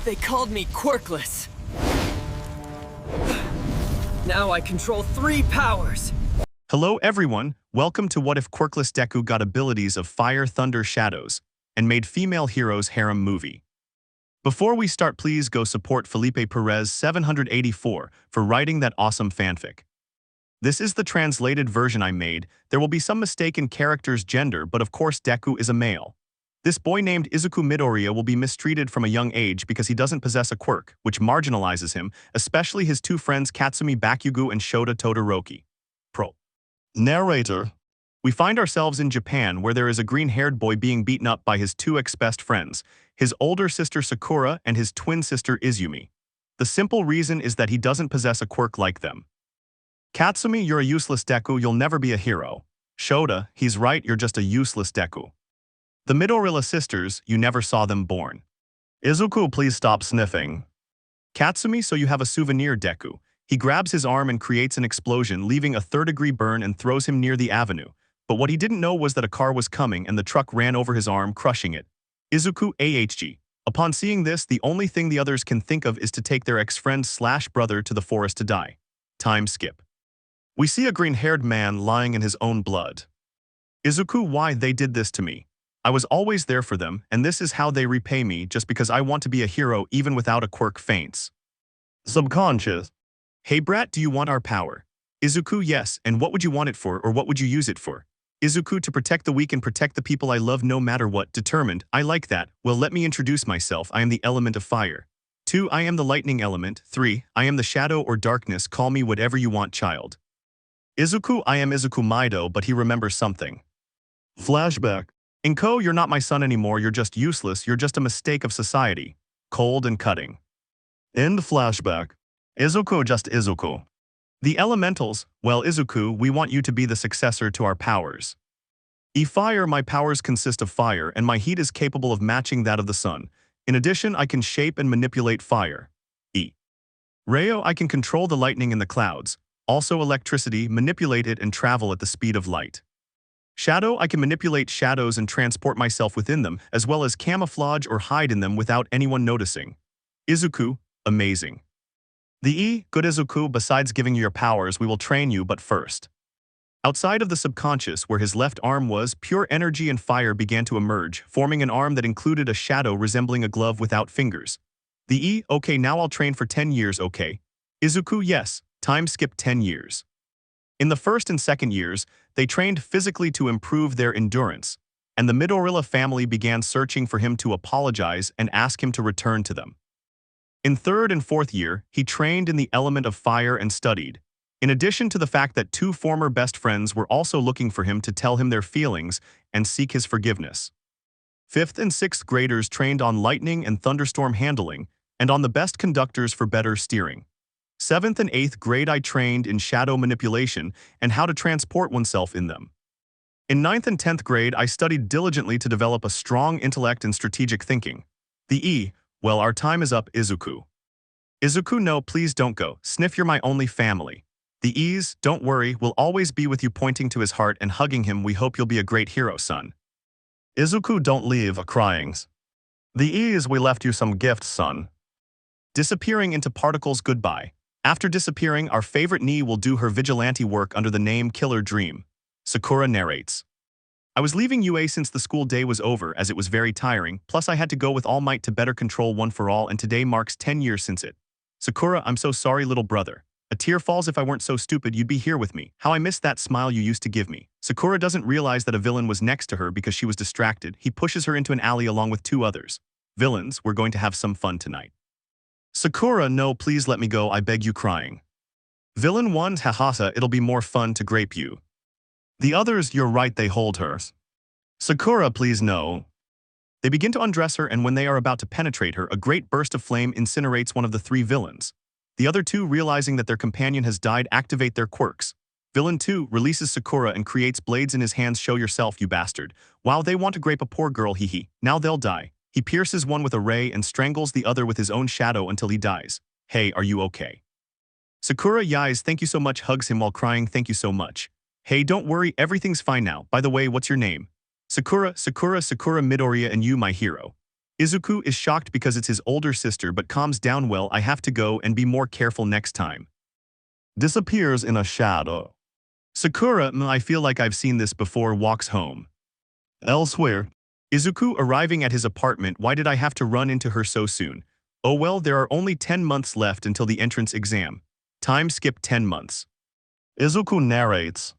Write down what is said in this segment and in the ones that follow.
They called me Quirkless. Now I control 3 powers. Hello everyone, welcome to What If Quirkless Deku got abilities of Fire, Thunder, Shadows, and made female heroes harem movie. Before we start, please go support Felipe Perez 784 for writing that awesome fanfic. This is the translated version I made. There will be some mistake in character's gender, but of course Deku is a male. This boy named Izuku Midoriya will be mistreated from a young age because he doesn't possess a quirk, which marginalizes him, especially his 2 friends Katsumi Bakugo and Shota Todoroki. Narrator. We find ourselves in Japan, where there is a green-haired boy being beaten up by his 2 ex-best friends, his older sister Sakura and his twin sister Izumi. The simple reason is that he doesn't possess a quirk like them. Katsumi, you're a useless Deku, you'll never be a hero. Shota, he's right, you're just a useless Deku. The Midoriya sisters, you never saw them born. Izuku, please stop sniffing. Katsumi, so you have a souvenir, Deku. He grabs his arm and creates an explosion, leaving a 3rd-degree burn and throws him near the avenue. But what he didn't know was that a car was coming and the truck ran over his arm, crushing it. Izuku AHG. Upon seeing this, the only thing the others can think of is to take their ex-friend/brother to the forest to die. Time skip. We see a green-haired man lying in his own blood. Izuku, why they did this to me? I was always there for them, and this is how they repay me just because I want to be a hero even without a quirk faints. Subconscious. Hey brat, do you want our power? Izuku, yes, and what would you want it for, or what would you use it for? Izuku, to protect the weak and protect the people I love no matter what. Determined, I like that. Well, let me introduce myself. I am the element of fire. 2, I am the lightning element. 3, I am the shadow or darkness. Call me whatever you want, child. Izuku, I am Izuku Maido, but he remembers something. Flashback. Inko, you're not my son anymore, you're just useless, you're just a mistake of society. Cold and cutting. End flashback. Izuku, just Izuku. The elementals, well Izuku, we want you to be the successor to our powers. Fire, my powers consist of fire, and my heat is capable of matching that of the sun. In addition, I can shape and manipulate fire. Rayo, I can control the lightning in the clouds. Also electricity, manipulate it and travel at the speed of light. Shadow, I can manipulate shadows and transport myself within them, as well as camouflage or hide in them without anyone noticing. Izuku, amazing. The good Izuku, besides giving you your powers, we will train you, but first. Outside of the subconscious, where his left arm was, pure energy and fire began to emerge, forming an arm that included a shadow resembling a glove without fingers. The okay, now I'll train for 10 years, okay. Izuku, yes, time skip 10 years. In the 1st and 2nd years, they trained physically to improve their endurance, and the Midoriya family began searching for him to apologize and ask him to return to them. In 3rd and 4th year, he trained in the element of fire and studied, in addition to the fact that 2 former best friends were also looking for him to tell him their feelings and seek his forgiveness. 5th and 6th graders trained on lightning and thunderstorm handling, and on the best conductors for better steering. 7th and 8th grade I trained in shadow manipulation and how to transport oneself in them. In 9th and 10th grade I studied diligently to develop a strong intellect and strategic thinking. The well, our time is up, Izuku. Izuku, no, please don't go. Sniff, you're my only family. The E's, don't worry, we'll always be with you, pointing to his heart and hugging him. We hope you'll be a great hero, son. Izuku, don't leave, cryings. The E's, we left you some gifts, son. Disappearing into particles, goodbye. After disappearing, our favorite Ni will do her vigilante work under the name Killer Dream. Sakura narrates. I was leaving UA since the school day was over, as it was very tiring, plus I had to go with Almight to better control One for All, and today marks 10 years since it. Sakura, I'm so sorry, little brother. A tear falls. If I weren't so stupid, you'd be here with me. How I miss that smile you used to give me. Sakura doesn't realize that a villain was next to her because she was distracted. He pushes her into an alley along with 2 others. Villains, we're going to have some fun tonight. Sakura, no, please let me go, I beg you, crying. Villain 1, hahaha, it'll be more fun to grape you. The others, you're right, they hold her. Sakura, please no. They begin to undress her, and when they are about to penetrate her, a great burst of flame incinerates one of the 3 villains. The other 2, realizing that their companion has died, activate their quirks. Villain 2 releases Sakura and creates blades in his hands. Show yourself, you bastard. Wow, they want to grape a poor girl, hee. Now they'll die. He pierces one with a ray and strangles the other with his own shadow until he dies. Hey, are you okay? Sakura yais, thank you so much, hugs him while crying, thank you so much. Hey, don't worry, everything's fine now. By the way, what's your name? Sakura Midoriya, and you, my hero. Izuku is shocked because it's his older sister but calms down. Well, I have to go and be more careful next time. Disappears in a shadow. Sakura, I feel like I've seen this before, walks home. Elsewhere. Izuku arriving at his apartment. Why did I have to run into her so soon? Oh well, there are only 10 months left until the entrance exam. Time skip 10 months. Izuku narrates.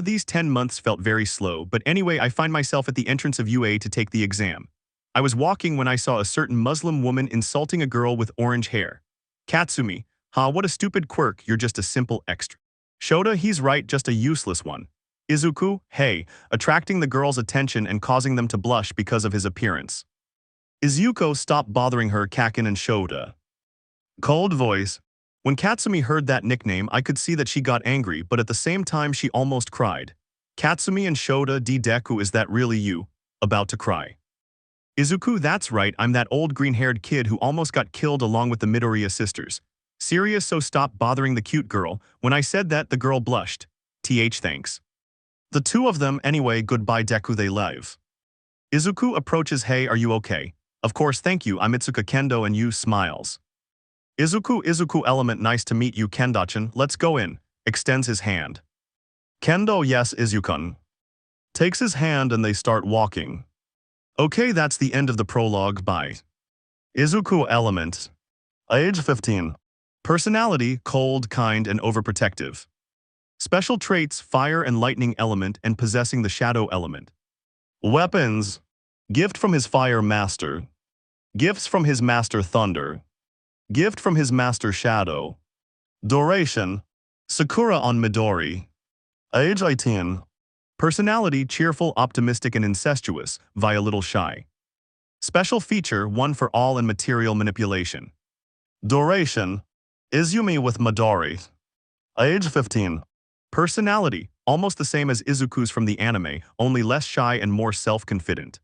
These 10 months felt very slow, but anyway, I find myself at the entrance of UA to take the exam. I was walking when I saw a certain Muslim woman insulting a girl with orange hair. Katsumi, what a stupid quirk, you're just a simple extra. Shota, he's right, just a useless one. Izuku, hey, attracting the girl's attention and causing them to blush because of his appearance. Izuku, stop bothering her, Kakin and Shota. Cold voice. When Katsumi heard that nickname, I could see that she got angry, but at the same time she almost cried. Katsumi and Shota, Deku, is that really you? About to cry. Izuku, that's right, I'm that old green-haired kid who almost got killed along with the Midoriya sisters. Serious, so stop bothering the cute girl. When I said that, the girl blushed. Thanks. The two of them, anyway, goodbye Deku, they leave. Izuku approaches, hey, are you okay? Of course, thank you, I'm Itsuka Kendo, and you, smiles. Izuku element, nice to meet you, Kendachan, let's go in. Extends his hand. Kendo, yes, Izuku. Takes his hand and they start walking. Okay, that's the end of the prologue, bye. Izuku element. Age 15. Personality, cold, kind, and overprotective. Special traits, fire and lightning element and possessing the shadow element. Weapons. Gift from his fire master. Gifts from his master thunder. Gift from his master shadow. Duration. Sakura on Midori. Age 18. Personality, cheerful, optimistic, and incestuous, via little shy. Special feature, one for all and material manipulation. Duration. Izumi with Midori. Age 15. Personality, almost the same as Izuku's from the anime, only less shy and more self-confident.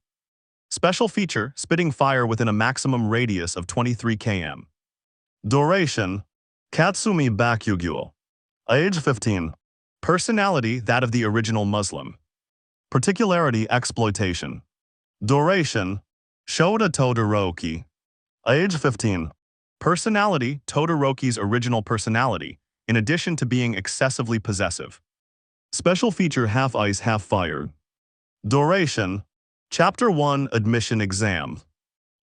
Special feature, spitting fire within a maximum radius of 23 km. Duration. Katsumi Bakugyuo. Age 15. Personality, that of the original Muslim. Particularity, exploitation. Duration. Shota Todoroki. Age 15. Personality, Todoroki's original personality, in addition to being excessively possessive. Special feature, half ice, half fire. Duration. Chapter 1, Admission Exam.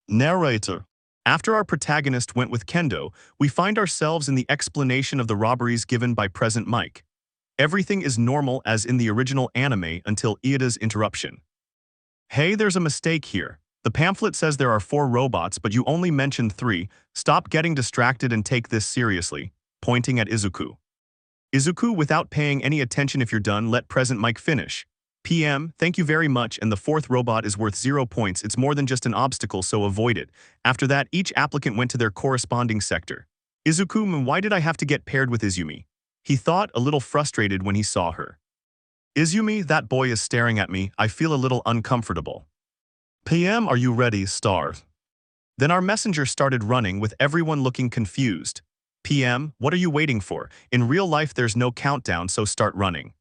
Narrator. After our protagonist went with Kendo, we find ourselves in the explanation of the robberies given by Present Mike. Everything is normal as in the original anime until Iida's interruption. Hey, there's a mistake here. The pamphlet says there are 4 robots, but you only mentioned 3. Stop getting distracted and take this seriously, pointing at Izuku. Izuku, without paying any attention, if you're done, let Present Mike finish. PM, thank you very much, and the 4th robot is worth 0 points. It's more than just an obstacle, so avoid it. After that, each applicant went to their corresponding sector. Izuku, why did I have to get paired with Izumi? He thought, a little frustrated when he saw her. Izumi, that boy is staring at me. I feel a little uncomfortable. PM, are you ready? Start. Then our messenger started running with everyone looking confused. PM, what are you waiting for? In real life there's no countdown, so start running.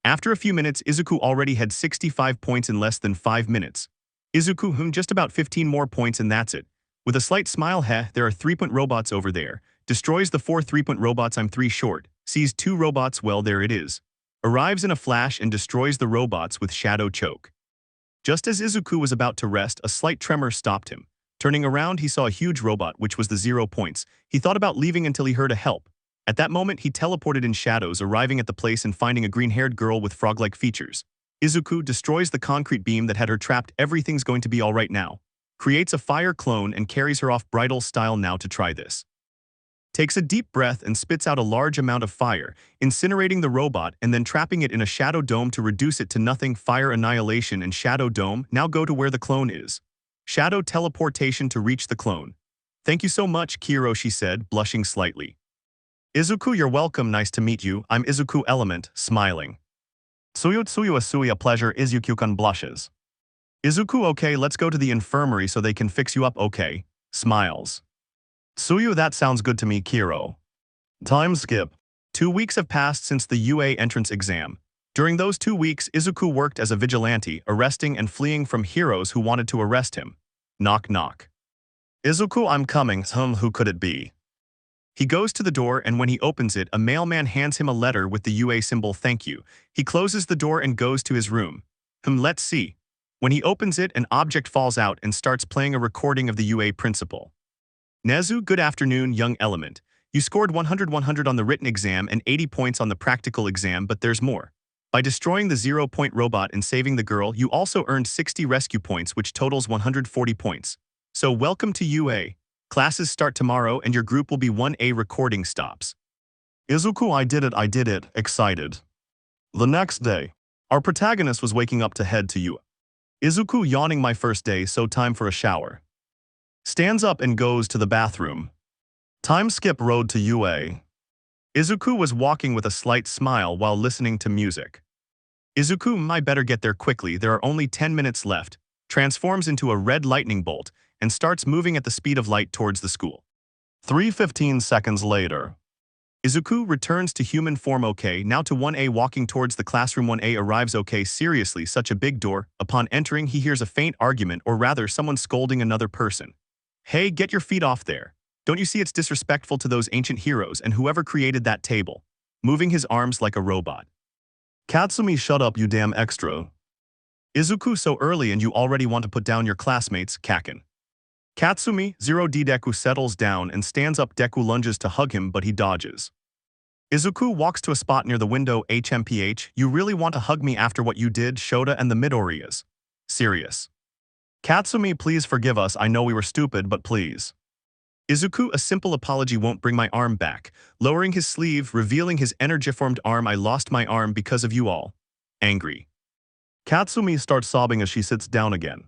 After a few minutes, Izuku already had 65 points in less than 5 minutes. Izuku, just about 15 more points and that's it. With a slight smile, there are 3-point robots over there. Destroys the 4 3-point robots, I'm 3 short. Sees 2 robots, well there it is. Arrives in a flash and destroys the robots with shadow choke. Just as Izuku was about to rest, a slight tremor stopped him. Turning around, he saw a huge robot, which was the 0 points. He thought about leaving until he heard a help. At that moment, he teleported in shadows, arriving at the place and finding a green-haired girl with frog-like features. Izuku destroys the concrete beam that had her trapped. Everything's going to be all right now. Creates a fire clone and carries her off bridal style now to try this. Takes a deep breath and spits out a large amount of fire, incinerating the robot and then trapping it in a shadow dome to reduce it to nothing. Fire annihilation and shadow dome. Now go to where the clone is. Shadow teleportation to reach the clone. Thank you so much, Kiro, she said, blushing slightly. Izuku, you're welcome, nice to meet you. I'm Izuku Element, smiling. Suya, pleasure. Izuku-kun blushes. Izuku, okay, let's go to the infirmary so they can fix you up, okay. Smiles. Suyu, that sounds good to me, Kiro. Time skip. 2 weeks have passed since the UA entrance exam. During those 2 weeks, Izuku worked as a vigilante, arresting and fleeing from heroes who wanted to arrest him. Knock knock. Izuku, I'm coming. Who could it be? He goes to the door, and when he opens it, a mailman hands him a letter with the UA symbol thank you. He closes the door and goes to his room. Let's see. When he opens it, an object falls out and starts playing a recording of the UA principal. Nezu, good afternoon, young element. You scored 100 on the written exam and 80 points on the practical exam, but there's more. By destroying the 0-point robot and saving the girl, you also earned 60 rescue points, which totals 140 points. So welcome to UA. Classes start tomorrow and your group will be 1A recording stops. Izuku, I did it, excited. The next day, our protagonist was waking up to head to UA. Izuku, yawning, my first day, so time for a shower. Stands up and goes to the bathroom. Time skip road to UA. Izuku was walking with a slight smile while listening to music. Izuku, I better get there quickly, there are only 10 minutes left, transforms into a red lightning bolt and starts moving at the speed of light towards the school. 15 seconds later. Izuku returns to human form. Okay, now to 1A walking towards the classroom. 1A arrives. Okay, seriously, such a big door. Upon entering, he hears a faint argument, or rather someone scolding another person. Hey, get your feet off there. Don't you see it's disrespectful to those ancient heroes and whoever created that table? Moving his arms like a robot. Katsumi, shut up, you damn extra. Izuku, so early and you already want to put down your classmates, Kaken. Katsumi, 0D. Deku settles down and stands up. Deku lunges to hug him, but he dodges. Izuku walks to a spot near the window. HMPH, you really want to hug me after what you did, Shota and the Midoriyas? Serious. Katsumi, please forgive us, I know we were stupid, but please. Izuku, a simple apology won't bring my arm back. Lowering his sleeve, revealing his energy-formed arm. I lost my arm because of you all. Angry. Katsumi starts sobbing as she sits down again.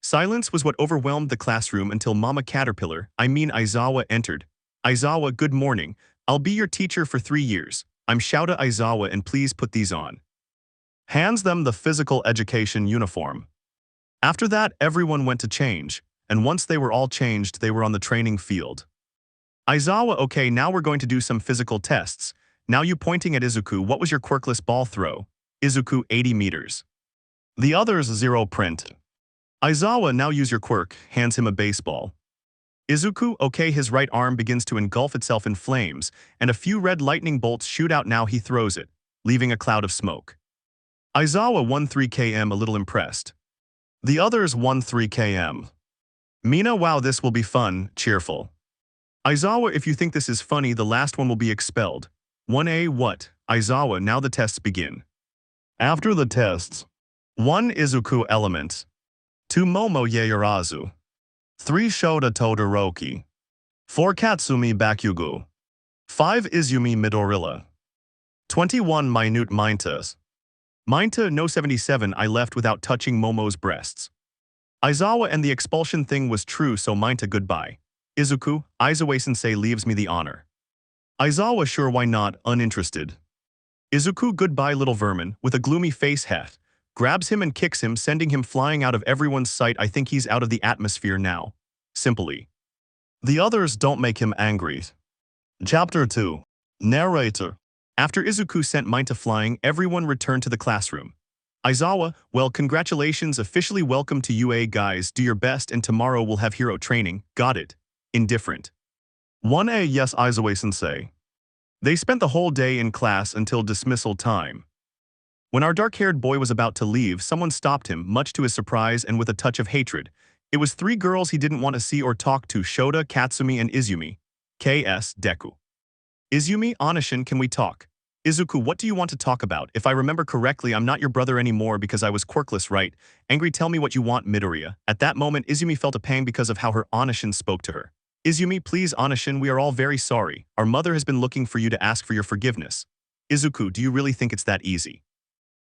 Silence was what overwhelmed the classroom until Mama Caterpillar, Aizawa, entered. Aizawa, good morning. I'll be your teacher for 3 years. I'm Shouta Aizawa and please put these on. Hands them the physical education uniform. After that, everyone went to change, and once they were all changed, they were on the training field. Aizawa, okay, now we're going to do some physical tests. Now you pointing at Izuku, what was your quirkless ball throw? Izuku, 80 meters. The others, 0 print. Aizawa, now use your quirk, hands him a baseball. Izuku, okay, his right arm begins to engulf itself in flames, and a few red lightning bolts shoot out. Now he throws it, leaving a cloud of smoke. Aizawa, 13 km, a little impressed. The others, 13 km. Mina, wow, this will be fun, cheerful. Aizawa, if you think this is funny, the last one will be expelled. 1A, what? Aizawa, now the tests begin. After the tests, 1 Izuku element. 2 Momo Yaoyorozu. 3 Shota Todoroki. 4 Katsumi Bakugo. 5 Izumi Midorilla. 21 Minute Mintas. Minta, no 77, I left without touching Momo's breasts. Aizawa, and the expulsion thing was true, so Minta, goodbye. Izuku, Aizawa-sensei leaves me the honor. Aizawa, sure, why not, uninterested. Izuku, goodbye little vermin, with a gloomy face. Heth grabs him and kicks him, sending him flying out of everyone's sight. I think he's out of the atmosphere now. Simply. The others don't make him angry. Chapter 2. Narrator. After Izuku sent Minta flying, everyone returned to the classroom. Aizawa, well, congratulations, officially welcome to UA, guys, do your best and tomorrow we'll have hero training, got it? Indifferent. 1A, yes, Aizawa-sensei. They spent the whole day in class until dismissal time. When our dark-haired boy was about to leave, someone stopped him, much to his surprise and with a touch of hatred. It was 3 girls he didn't want to see or talk to, Shota, Katsumi, and Izumi. K.S. Deku. Izumi, Onishin, can we talk? Izuku, what do you want to talk about? If I remember correctly, I'm not your brother anymore because I was quirkless, right? Angry, tell me what you want, Midoriya. At that moment, Izumi felt a pang because of how her Onishin spoke to her. Izumi, please, Onishin, we are all very sorry. Our mother has been looking for you to ask for your forgiveness. Izuku, do you really think it's that easy?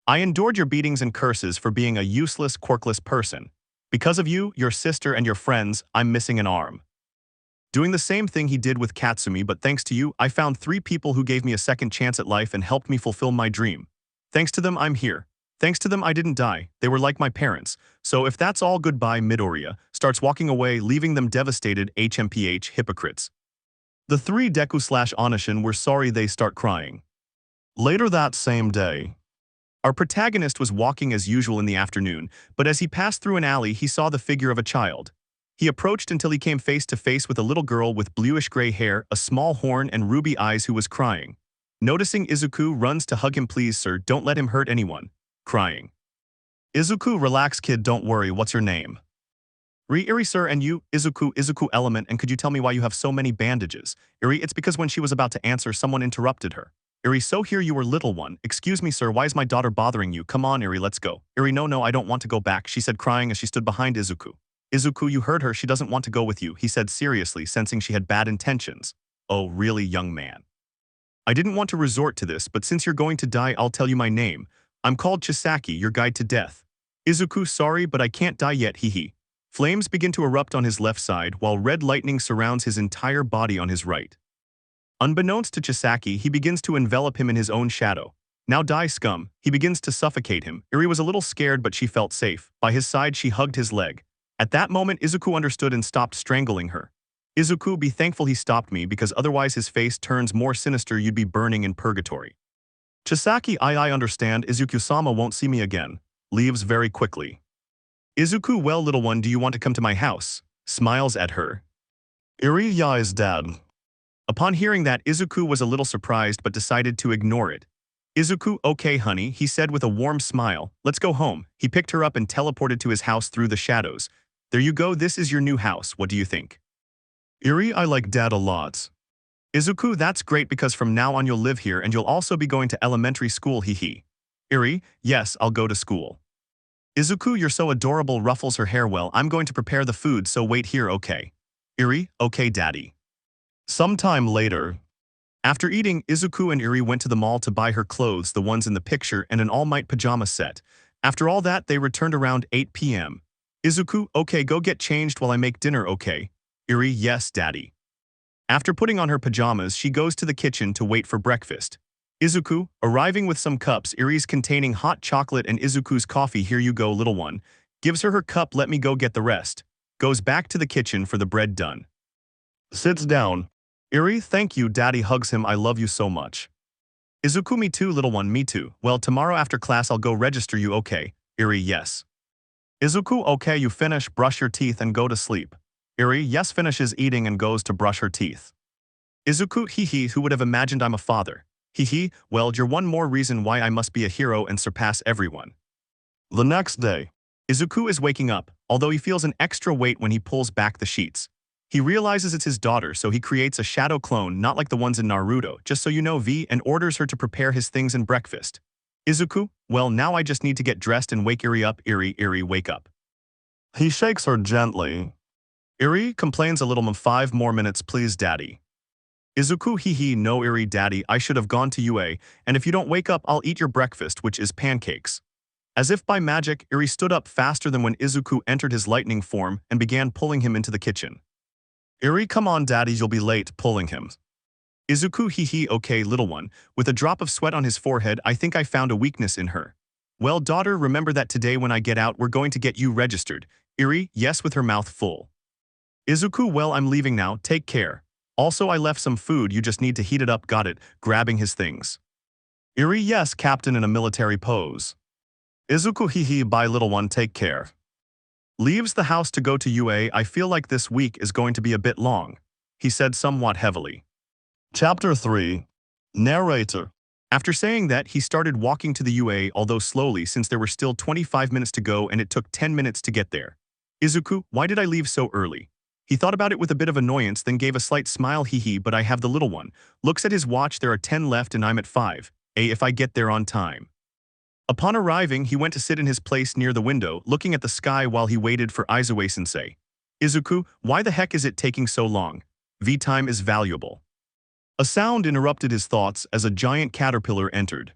I endured your beatings and curses for being a useless, quirkless person. Because of you, your sister, and your friends, I'm missing an arm. Doing the same thing he did with Katsumi, but thanks to you, I found 3 people who gave me a second chance at life and helped me fulfill my dream. Thanks to them, I'm here. Thanks to them, I didn't die. They were like my parents. So if that's all, goodbye, Midoriya. Starts walking away, leaving them devastated. HMPH, hypocrites. The 3 Deku/Onishin were sorry. They start crying. Later that same day, our protagonist was walking as usual in the afternoon, but as he passed through an alley, he saw the figure of a child. He approached until he came face to face with a little girl with bluish-gray hair, a small horn, and ruby eyes who was crying. Noticing Izuku, runs to hug him. Please, sir, don't let him hurt anyone. Crying. Izuku, relax kid, don't worry, what's your name? Iri, sir, and you, Izuku Element, and could you tell me why you have so many bandages? Iri, it's because when she was about to answer, someone interrupted her. Iri, so here you were, little one. Excuse me, sir, why is my daughter bothering you? Come on, Iri, let's go. Iri, no, I don't want to go back, she said, crying as she stood behind Izuku. Izuku, you heard her, she doesn't want to go with you, he said seriously, sensing she had bad intentions. Oh, really, young man? I didn't want to resort to this, but since you're going to die, I'll tell you my name. I'm called Chisaki, your guide to death. Izuku, sorry, but I can't die yet, hee. Flames begin to erupt on his left side, while red lightning surrounds his entire body on his right. Unbeknownst to Chisaki, he begins to envelop him in his own shadow. Now die, scum. He begins to suffocate him. Iri was a little scared, but she felt safe. By his side, she hugged his leg. At that moment, Izuku understood and stopped strangling her. Izuku, be thankful he stopped me, because otherwise his face turns more sinister, you'd be burning in purgatory. Chisaki, I understand, Izuku-sama won't see me again. Leaves very quickly. Izuku, well, little one, do you want to come to my house? Smiles at her. Iri, yeah, is dad. Upon hearing that, Izuku was a little surprised but decided to ignore it. Izuku, okay honey, he said with a warm smile, let's go home. He picked her up and teleported to his house through the shadows. There you go, this is your new house, what do you think? Iri, I like dad a lot. Izuku, that's great because from now on you'll live here and you'll also be going to elementary school, hee. Iri, yes, I'll go to school. Izuku, you're so adorable, ruffles her hair. Well, I'm going to prepare the food, so wait here, okay? Iri, okay daddy. Sometime later. After eating, Izuku and Iri went to the mall to buy her clothes, the ones in the picture, and an Almight pajama set. After all that, they returned around 8 p.m. Izuku, okay, go get changed while I make dinner, okay? Iri, yes daddy. After putting on her pajamas, she goes to the kitchen to wait for breakfast. Izuku, arriving with some cups, Iri's containing hot chocolate and Izuku's coffee. Here you go, little one. Gives her cup, let me go get the rest. Goes back to the kitchen for the bread done. Sits down. Iri, thank you, daddy, hugs him, I love you so much. Izuku, me too, little one, me too. Well, tomorrow after class I'll go register you, okay? Iri, yes. Izuku, okay, you finish, brush your teeth and go to sleep. Iri, yes, finishes eating and goes to brush her teeth. Izuku, hee, who would have imagined I'm a father? Hee, well, you're one more reason why I must be a hero and surpass everyone. The next day, Izuku is waking up, although he feels an extra weight when he pulls back the sheets. He realizes it's his daughter, so he creates a shadow clone, not like the ones in Naruto, just so you know, and orders her to prepare his things and breakfast. Izuku, well, now I just need to get dressed and wake Iri up. Iri, wake up. He shakes her gently. Iri complains a little. 5 more minutes, please, daddy. Izuku, hee, no, Iri, daddy, I should have gone to UA, and if you don't wake up, I'll eat your breakfast, which is pancakes. As if by magic, Iri stood up faster than when Izuku entered his lightning form and began pulling him into the kitchen. Iri, come on, daddy, you'll be late, pulling him. Izuku, hee, okay, little one, with a drop of sweat on his forehead, I think I found a weakness in her. Well, daughter, remember that today when I get out, we're going to get you registered. Iri, yes, with her mouth full. Izuku, well, I'm leaving now, take care. Also, I left some food, you just need to heat it up, got it, grabbing his things. Iri, yes, captain, in a military pose. Izuku, hee, bye, little one, take care. Leaves the house to go to UA, I feel like this week is going to be a bit long, he said somewhat heavily. Chapter 3. Narrator. After saying that, he started walking to the UA, although slowly since there were still 25 minutes to go and it took 10 minutes to get there. Izuku, why did I leave so early? He thought about it with a bit of annoyance, then gave a slight smile, hee, but I have the little one. Looks at his watch, there are 10 left and I'm at 5. If I get there on time. Upon arriving, he went to sit in his place near the window, looking at the sky while he waited for Izue-sensei. Izuku, why the heck is it taking so long? Time is valuable. A sound interrupted his thoughts as a giant caterpillar entered.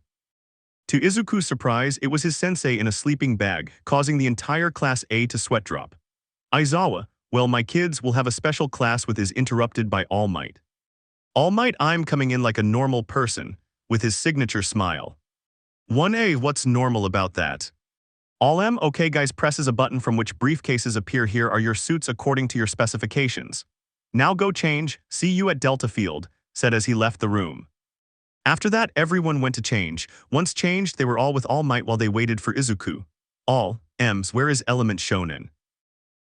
To Izuku's surprise, it was his sensei in a sleeping bag, causing the entire Class A to sweat drop. Aizawa, well, my kids will have a special class with is interrupted by Almight. Almight, I'm coming in like a normal person, with his signature smile. 1A, what's normal about that? All-M, okay guys, presses a button from which briefcases appear. Here are your suits according to your specifications. Now go change, see you at Delta Field, said as he left the room. After that, everyone went to change. Once changed, they were all with All Might while they waited for Izuku. All, M's, where is Element Shonen?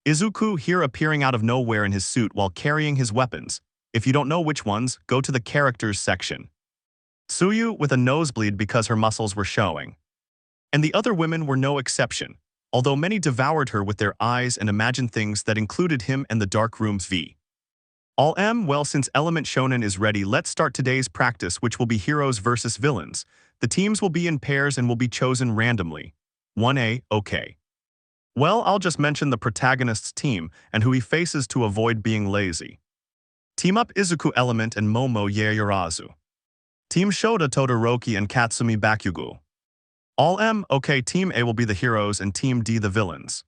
Izuku here appearing out of nowhere in his suit while carrying his weapons. If you don't know which ones, go to the characters section. Tsuyu with a nosebleed because her muscles were showing. And the other women were no exception, although many devoured her with their eyes and imagined things that included him and the Dark Room's V. Well, since Element Shonen is ready, let's start today's practice, which will be heroes versus villains. The teams will be in pairs and will be chosen randomly. 1A, okay. Well, I'll just mention the protagonist's team and who he faces to avoid being lazy. Team up Izuku Element and Momo Yaoyorozu. Team Shota Todoroki and Katsumi Bakugo. Okay, Team A will be the heroes and Team D the villains.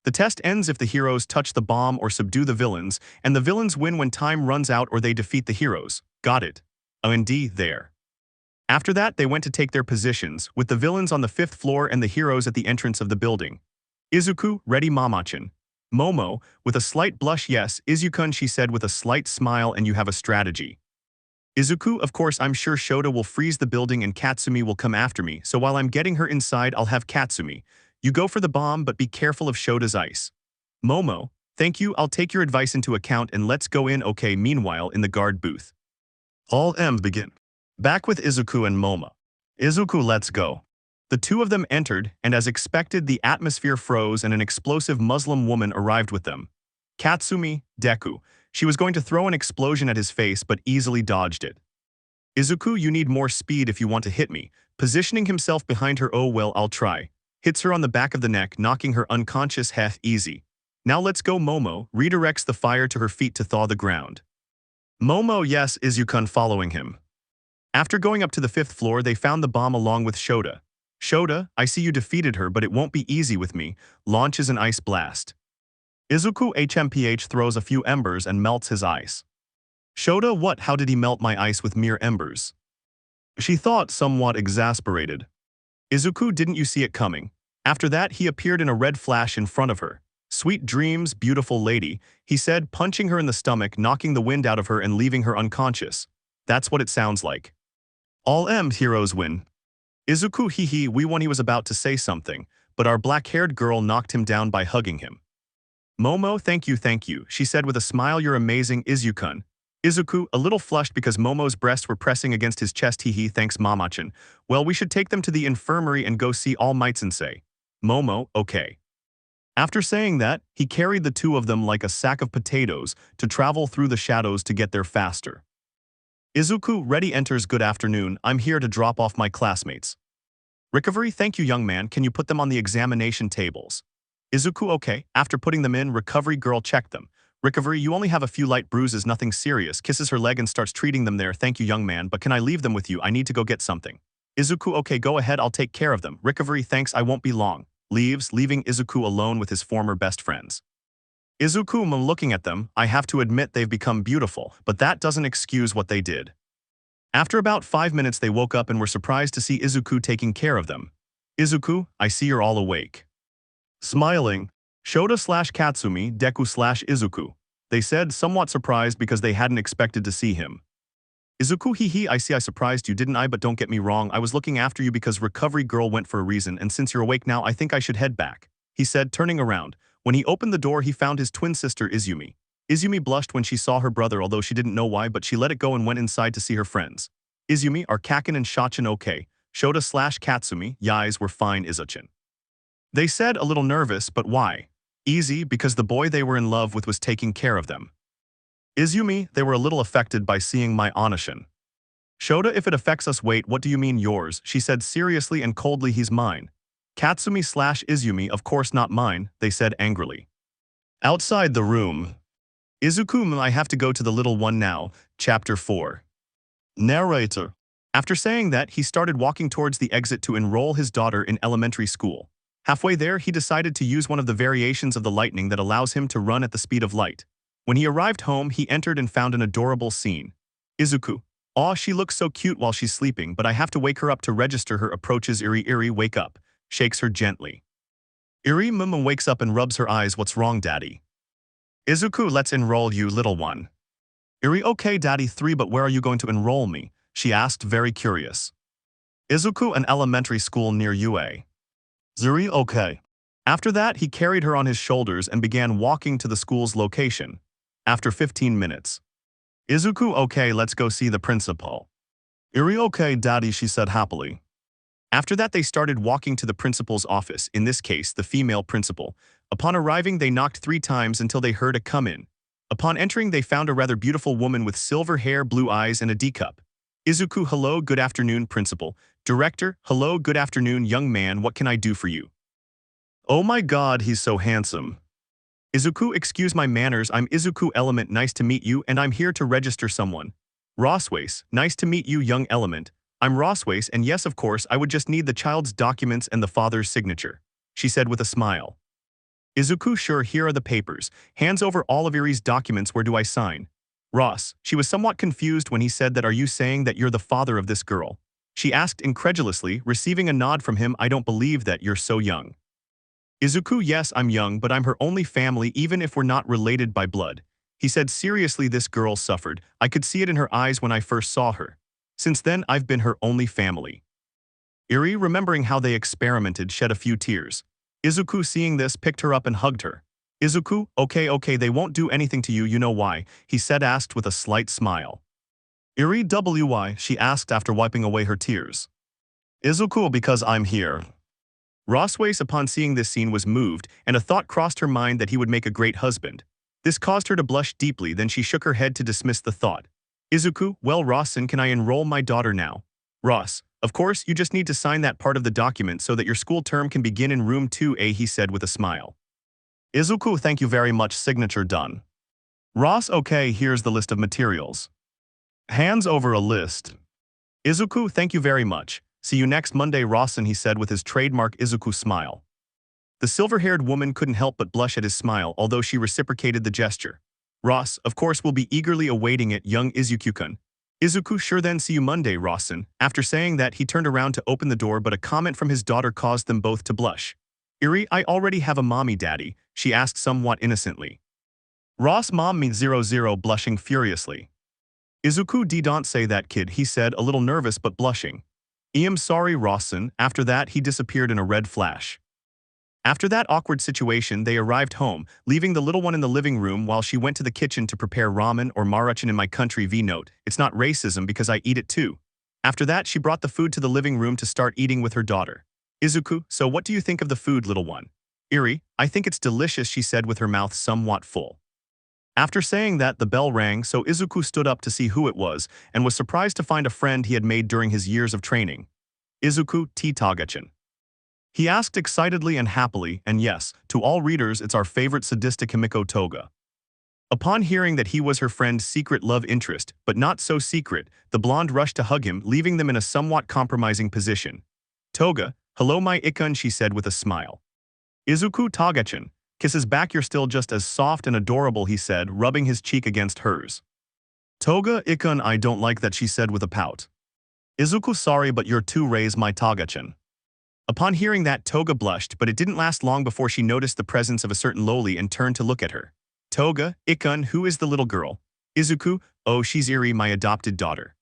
The test ends if the heroes touch the bomb or subdue the villains, and the villains win when time runs out or they defeat the heroes. Got it. O and D there. After that, they went to take their positions, with the villains on the 5th floor and the heroes at the entrance of the building. Izuku, ready Mamachan. Momo, with a slight blush, yes, Izukun, she said with a slight smile, and you have a strategy. Izuku, of course, I'm sure Shota will freeze the building and Katsumi will come after me, so while I'm getting her inside, I'll have Katsumi. You go for the bomb, but be careful of Shota's ice. Momo, thank you, I'll take your advice into account and let's go in. Okay, meanwhile, in the guard booth. Begin. Back with Izuku and Momo. Izuku, let's go. The two of them entered, and as expected, the atmosphere froze and an explosive Muslim woman arrived with them. Katsumi, Deku. She was going to throw an explosion at his face, but easily dodged it. Izuku, you need more speed if you want to hit me. Positioning himself behind her, oh well, I'll try. Hits her on the back of the neck, knocking her unconscious. Easy. Now let's go. Momo redirects the fire to her feet to thaw the ground. Momo, yes, Izukun following him. After going up to the 5th floor, they found the bomb along with Shota. Shota, I see you defeated her, but it won't be easy with me. Launches an ice blast. Izuku HMPH throws a few embers and melts his ice. Shota, what? How did he melt my ice with mere embers? She thought, somewhat exasperated. Izuku, didn't you see it coming? After that, he appeared in a red flash in front of her. Sweet dreams, beautiful lady, he said, punching her in the stomach, knocking the wind out of her and leaving her unconscious. That's what it sounds like. Heroes win. Izuku, hee, we won. He was about to say something, but our black-haired girl knocked him down by hugging him. Momo, thank you, she said with a smile, you're amazing, Izukun. Izuku, a little flushed because Momo's breasts were pressing against his chest, thanks Mamachan. Well, we should take them to the infirmary and go see Almight Sensei. Momo, okay. After saying that, he carried the two of them like a sack of potatoes to travel through the shadows to get there faster. Izuku, ready enters. Good afternoon, I'm here to drop off my classmates. Recovery, thank you young man, can you put them on the examination tables? Izuku, okay. After putting them in, recovery girl checked them. Recovery, you only have a few light bruises, nothing serious. Kisses her leg and starts treating them there. Thank you young man, but can I leave them with you? I need to go get something. Izuku, okay, go ahead, I'll take care of them. Recovery, thanks, I won't be long. Leaves, leaving Izuku alone with his former best friends. Izuku, looking at them, I have to admit they've become beautiful, but that doesn't excuse what they did. After about 5 minutes they woke up and were surprised to see Izuku taking care of them. Izuku, I see you're all awake. Smiling, Shota/Katsumi, Deku/Izuku. They said, somewhat surprised because they hadn't expected to see him. Izuku, hee, I see I surprised you, didn't I? But don't get me wrong, I was looking after you because recovery girl went for a reason, and since you're awake now, I think I should head back, he said, turning around. When he opened the door, he found his twin sister, Izumi. Izumi blushed when she saw her brother, although she didn't know why, but she let it go and went inside to see her friends. Izumi, are Kakin and Shachin okay? Shota/Katsumi, yais, were fine, Izuchin. They said, a little nervous, but why? Easy, because the boy they were in love with was taking care of them. Izumi, they were a little affected by seeing my ONESHOT. Shota, if it affects us, wait, what do you mean yours? She said seriously and coldly, he's mine. Katsumi/Izumi, of course not mine, they said angrily. Outside the room. Izuku, I have to go to the little one now. Chapter 4. Narrator. After saying that, he started walking towards the exit to enroll his daughter in elementary school. Halfway there, he decided to use one of the variations of the lightning that allows him to run at the speed of light. When he arrived home, he entered and found an adorable scene. Izuku. Aw, she looks so cute while she's sleeping, but I have to wake her up to register her. Approaches Iri, wake up. Shakes her gently. Iri wakes up and rubs her eyes. What's wrong, daddy? Izuku, let's enroll you, little one. Iri, okay, daddy 3, but where are you going to enroll me? She asked, very curious. Izuku, an elementary school near UA. Zuri, okay. After that, he carried her on his shoulders and began walking to the school's location. After 15 minutes. Izuku, okay, let's go see the principal. Iri, okay, daddy, she said happily. After that, they started walking to the principal's office, in this case, the female principal. Upon arriving, they knocked 3 times until they heard a come in. Upon entering, they found a rather beautiful woman with silver hair, blue eyes, and a D-cup. Izuku, hello, good afternoon, principal. Director, hello, good afternoon, young man, what can I do for you? Oh my god, he's so handsome. Izuku, excuse my manners, I'm Izuku Element, nice to meet you, and I'm here to register someone. Rosswace, nice to meet you, young Element. I'm Rosswace, and yes, of course, I would just need the child's documents and the father's signature, she said with a smile. Izuku, sure, here are the papers. Hands over all of Iri's documents, where do I sign? Ross, she was somewhat confused when he said that, are you saying that you're the father of this girl? She asked incredulously, receiving a nod from him, I don't believe that you're so young. Izuku, yes, I'm young, but I'm her only family even if we're not related by blood. He said, seriously, this girl suffered. I could see it in her eyes when I first saw her. Since then, I've been her only family. Iri, remembering how they experimented, shed a few tears. Izuku, seeing this, picked her up and hugged her. Izuku, okay, they won't do anything to you, you know why, he said, asked with a slight smile. Iri, why, she asked after wiping away her tears. Izuku, because I'm here. Rosswace, upon seeing this scene, was moved, and a thought crossed her mind that he would make a great husband. This caused her to blush deeply, then she shook her head to dismiss the thought. Izuku, well, Rossin, can I enroll my daughter now? Ross, of course, you just need to sign that part of the document so that your school term can begin in room 2A, he said with a smile. Izuku, thank you very much, signature done. Ross, okay, here's the list of materials. Hands over a list. Izuku, thank you very much. See you next Monday, Rossin, he said with his trademark Izuku smile. The silver-haired woman couldn't help but blush at his smile, although she reciprocated the gesture. Ross, of course, will be eagerly awaiting it, young Izuku-kun. Izuku, sure then, see you Monday, Rossin. After saying that, he turned around to open the door, but a comment from his daughter caused them both to blush. Iri, I already have a mommy, daddy, she asked somewhat innocently. Ross, mom me 00, blushing furiously. Izuku, don't say that, kid, he said, a little nervous but blushing. I'm sorry, Rossin. After that, he disappeared in a red flash. After that awkward situation, they arrived home, leaving the little one in the living room while she went to the kitchen to prepare ramen, or maruchan in my country. V-note, it's not racism because I eat it too. After that, she brought the food to the living room to start eating with her daughter. Izuku, so what do you think of the food, little one? Iri, I think it's delicious, she said with her mouth somewhat full. After saying that, the bell rang, so Izuku stood up to see who it was, and was surprised to find a friend he had made during his years of training. Izuku T. Tagachin. He asked excitedly and happily, and yes, to all readers, it's our favorite sadistic Himiko Toga. Upon hearing that he was her friend's secret love interest, but not so secret, the blonde rushed to hug him, leaving them in a somewhat compromising position. Toga, hello my Ikun, she said with a smile. Izuku Tagachin. Kisses back, you're still just as soft and adorable, he said, rubbing his cheek against hers. Toga Ikun, I don't like that, she said with a pout. Izuku, sorry, but you're too raised, my Tagachin. Upon hearing that, Toga blushed, but it didn't last long before she noticed the presence of a certain loli and turned to look at her. Toga, Ikun, who is the little girl? Izuku, oh, she's Iri, my adopted daughter.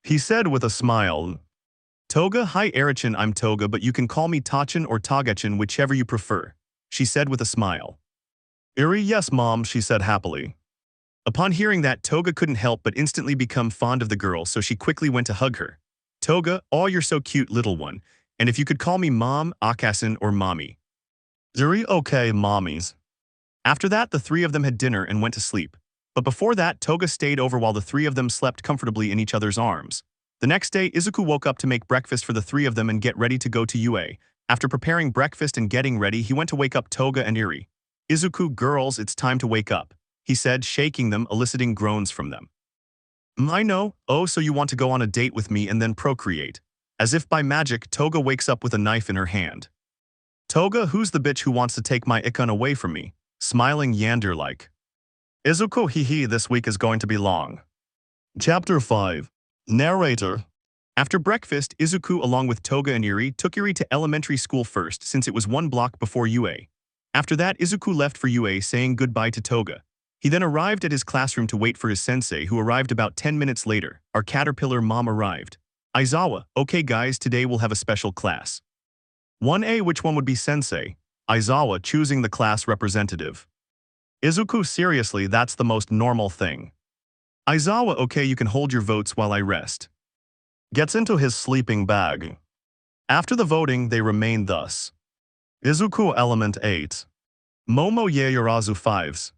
He said with a smile. Toga, hi Erichin, I'm Toga, but you can call me Tachin or Tagachin, whichever you prefer, she said with a smile. Iri, yes mom, she said happily. Upon hearing that, Toga couldn't help but instantly become fond of the girl, so she quickly went to hug her. Toga, oh, you're so cute, little one, and if you could call me mom, Akasin, or mommy. Iri, okay, mommies. After that, the three of them had dinner and went to sleep. But before that, Toga stayed over while the three of them slept comfortably in each other's arms. The next day, Izuku woke up to make breakfast for the three of them and get ready to go to UA. After preparing breakfast and getting ready, he went to wake up Toga and Iri. Izuku, girls, it's time to wake up, he said, shaking them, eliciting groans from them. I know, oh, so you want to go on a date with me and then procreate. As if by magic, Toga wakes up with a knife in her hand. Toga, who's the bitch who wants to take my Ikun away from me? Smiling Yandere-like. Izuku, hee, this week is going to be long. Chapter 5. Narrator. After breakfast, Izuku along with Toga and Iri took Iri to elementary school first since it was 1 block before UA. After that, Izuku left for UA saying goodbye to Toga. He then arrived at his classroom to wait for his sensei, who arrived about 10 minutes later. Our caterpillar mom arrived. Aizawa, okay guys, today we'll have a special class. 1A, which one would be sensei? Aizawa choosing the class representative. Izuku seriously, that's the most normal thing. Aizawa okay, you can hold your votes while I rest. Gets into his sleeping bag. After the voting they remain thus. Izuku element 8. Momo Yaoyorozu 5s.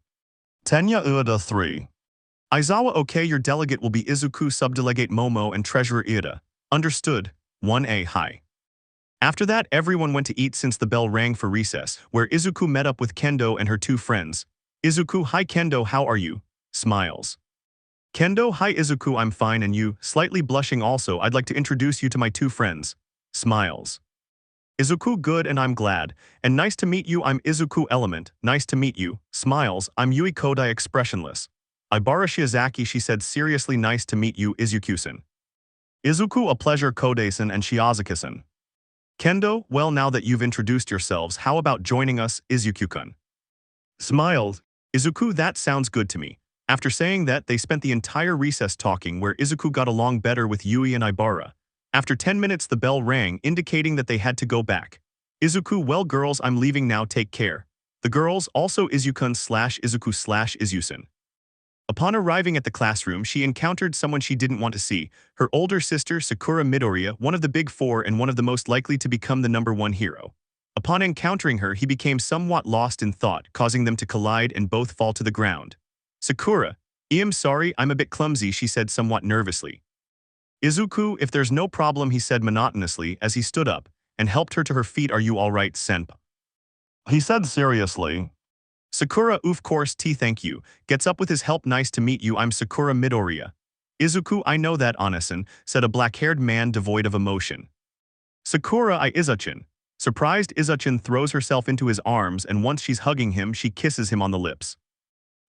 Tenya Ueda 3. Aizawa okay, your delegate will be Izuku, subdelegate Momo, and treasurer Ueda. Understood. 1A hi. After that everyone went to eat since the bell rang for recess, where Izuku met up with Kendo and her two friends. Izuku, hi Kendo, how are you? Smiles. Kendo, hi Izuku, I'm fine, and you? Slightly blushing also, I'd like to introduce you to my two friends. Smiles. Izuku, good, and I'm glad. And nice to meet you, I'm Izuku Element. Nice to meet you. Smiles. I'm Yui Kodai, expressionless. Ibara Shiozaki, she said seriously, nice to meet you, Izuku-san. Izuku, a pleasure, Kodai-san and Shiozaki-san. Kendo, well, now that you've introduced yourselves, how about joining us, Izuku-kun? Smiled. Izuku, that sounds good to me. After saying that, they spent the entire recess talking, where Izuku got along better with Yui and Ibara. After 10 minutes the bell rang, indicating that they had to go back. Izuku, well girls, I'm leaving now, take care. The girls, also Izuku/Izuku/Izusan. Upon arriving at the classroom, she encountered someone she didn't want to see, her older sister Sakura Midoriya, one of the big four and one of the most likely to become the #1 hero. Upon encountering her, he became somewhat lost in thought, causing them to collide and both fall to the ground. Sakura, I'm sorry, I'm a bit clumsy, she said somewhat nervously. Izuku, if there's no problem, he said monotonously as he stood up and helped her to her feet. Are you alright, senpai? He said seriously. Sakura, of course, thank you. Gets up with his help. Nice to meet you, I'm Sakura Midoriya. Izuku, I know that, Anasan, said a black-haired man devoid of emotion. Sakura, I Izuchin. Surprised, Izuchin throws herself into his arms, and once she's hugging him, she kisses him on the lips.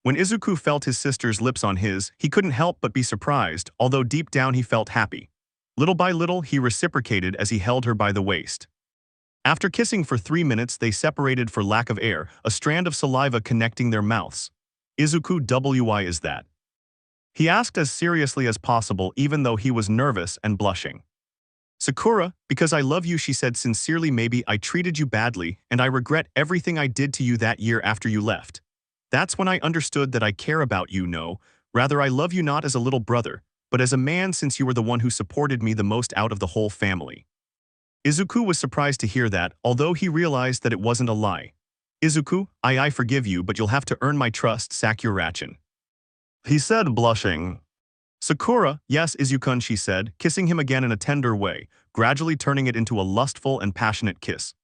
When Izuku felt his sister's lips on his, he couldn't help but be surprised, although deep down he felt happy. Little by little, he reciprocated as he held her by the waist. After kissing for 3 minutes, they separated for lack of air, a strand of saliva connecting their mouths. Izuku, why is that? He asked as seriously as possible, even though he was nervous and blushing. Sakura, because I love you, she said sincerely. Maybe I treated you badly, and I regret everything I did to you that year after you left. That's when I understood that I care about you, no. Rather, I love you not as a little brother, but as a man, since you were the one who supported me the most out of the whole family. Izuku was surprised to hear that, although he realized that it wasn't a lie. Izuku, I forgive you, but you'll have to earn my trust, Sakurachin. He said, blushing. Sakura, yes, Izuku-kun, she said, kissing him again in a tender way, gradually turning it into a lustful and passionate kiss.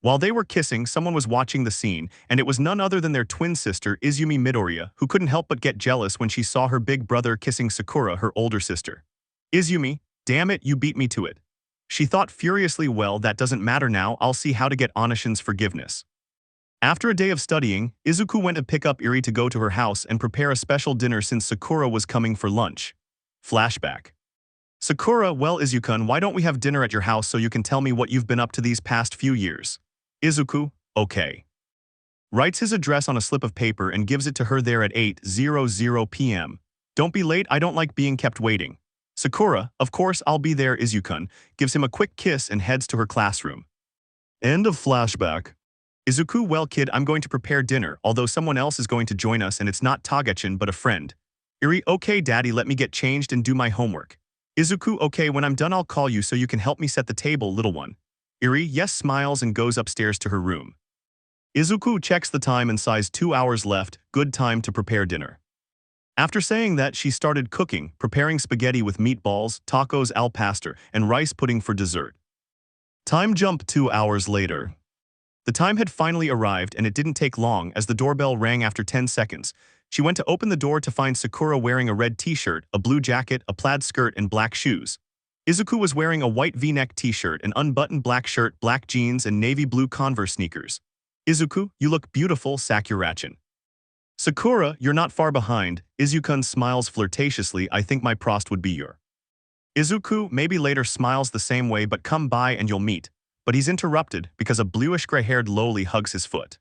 While they were kissing, someone was watching the scene, and it was none other than their twin sister, Izumi Midoriya, who couldn't help but get jealous when she saw her big brother kissing Sakura, her older sister. Izumi, damn it, you beat me to it. She thought furiously, well, that doesn't matter now, I'll see how to get Onishin's forgiveness. After a day of studying, Izuku went to pick up Iri to go to her house and prepare a special dinner since Sakura was coming for lunch. Flashback. Sakura, well Izuku-kun, why don't we have dinner at your house so you can tell me what you've been up to these past few years? Izuku, okay. Writes his address on a slip of paper and gives it to her there at 8:00 p.m. Don't be late, I don't like being kept waiting. Sakura, of course I'll be there. Izuku-kun gives him a quick kiss and heads to her classroom. End of flashback. Izuku, well kid, I'm going to prepare dinner, although someone else is going to join us and it's not Tagachin but a friend. Iri, okay daddy, let me get changed and do my homework. Izuku, okay, when I'm done I'll call you so you can help me set the table, little one. Iri, yes, smiles and goes upstairs to her room. Izuku checks the time and sighs. 2 hours left, good time to prepare dinner. After saying that, she started cooking, preparing spaghetti with meatballs, tacos al pastor, and rice pudding for dessert. Time jump 2 hours later. The time had finally arrived and it didn't take long as the doorbell rang after 10 seconds. She went to open the door to find Sakura wearing a red t-shirt, a blue jacket, a plaid skirt, and black shoes. Izuku was wearing a white V-neck t-shirt, an unbuttoned black shirt, black jeans, and navy blue Converse sneakers. Izuku, you look beautiful, Sakurachin. Sakura, you're not far behind. Izuku-kun smiles flirtatiously. I think my prost would be your. Izuku, maybe later, smiles the same way, but come by and you'll meet. But he's interrupted because a bluish gray-haired loli hugs his foot.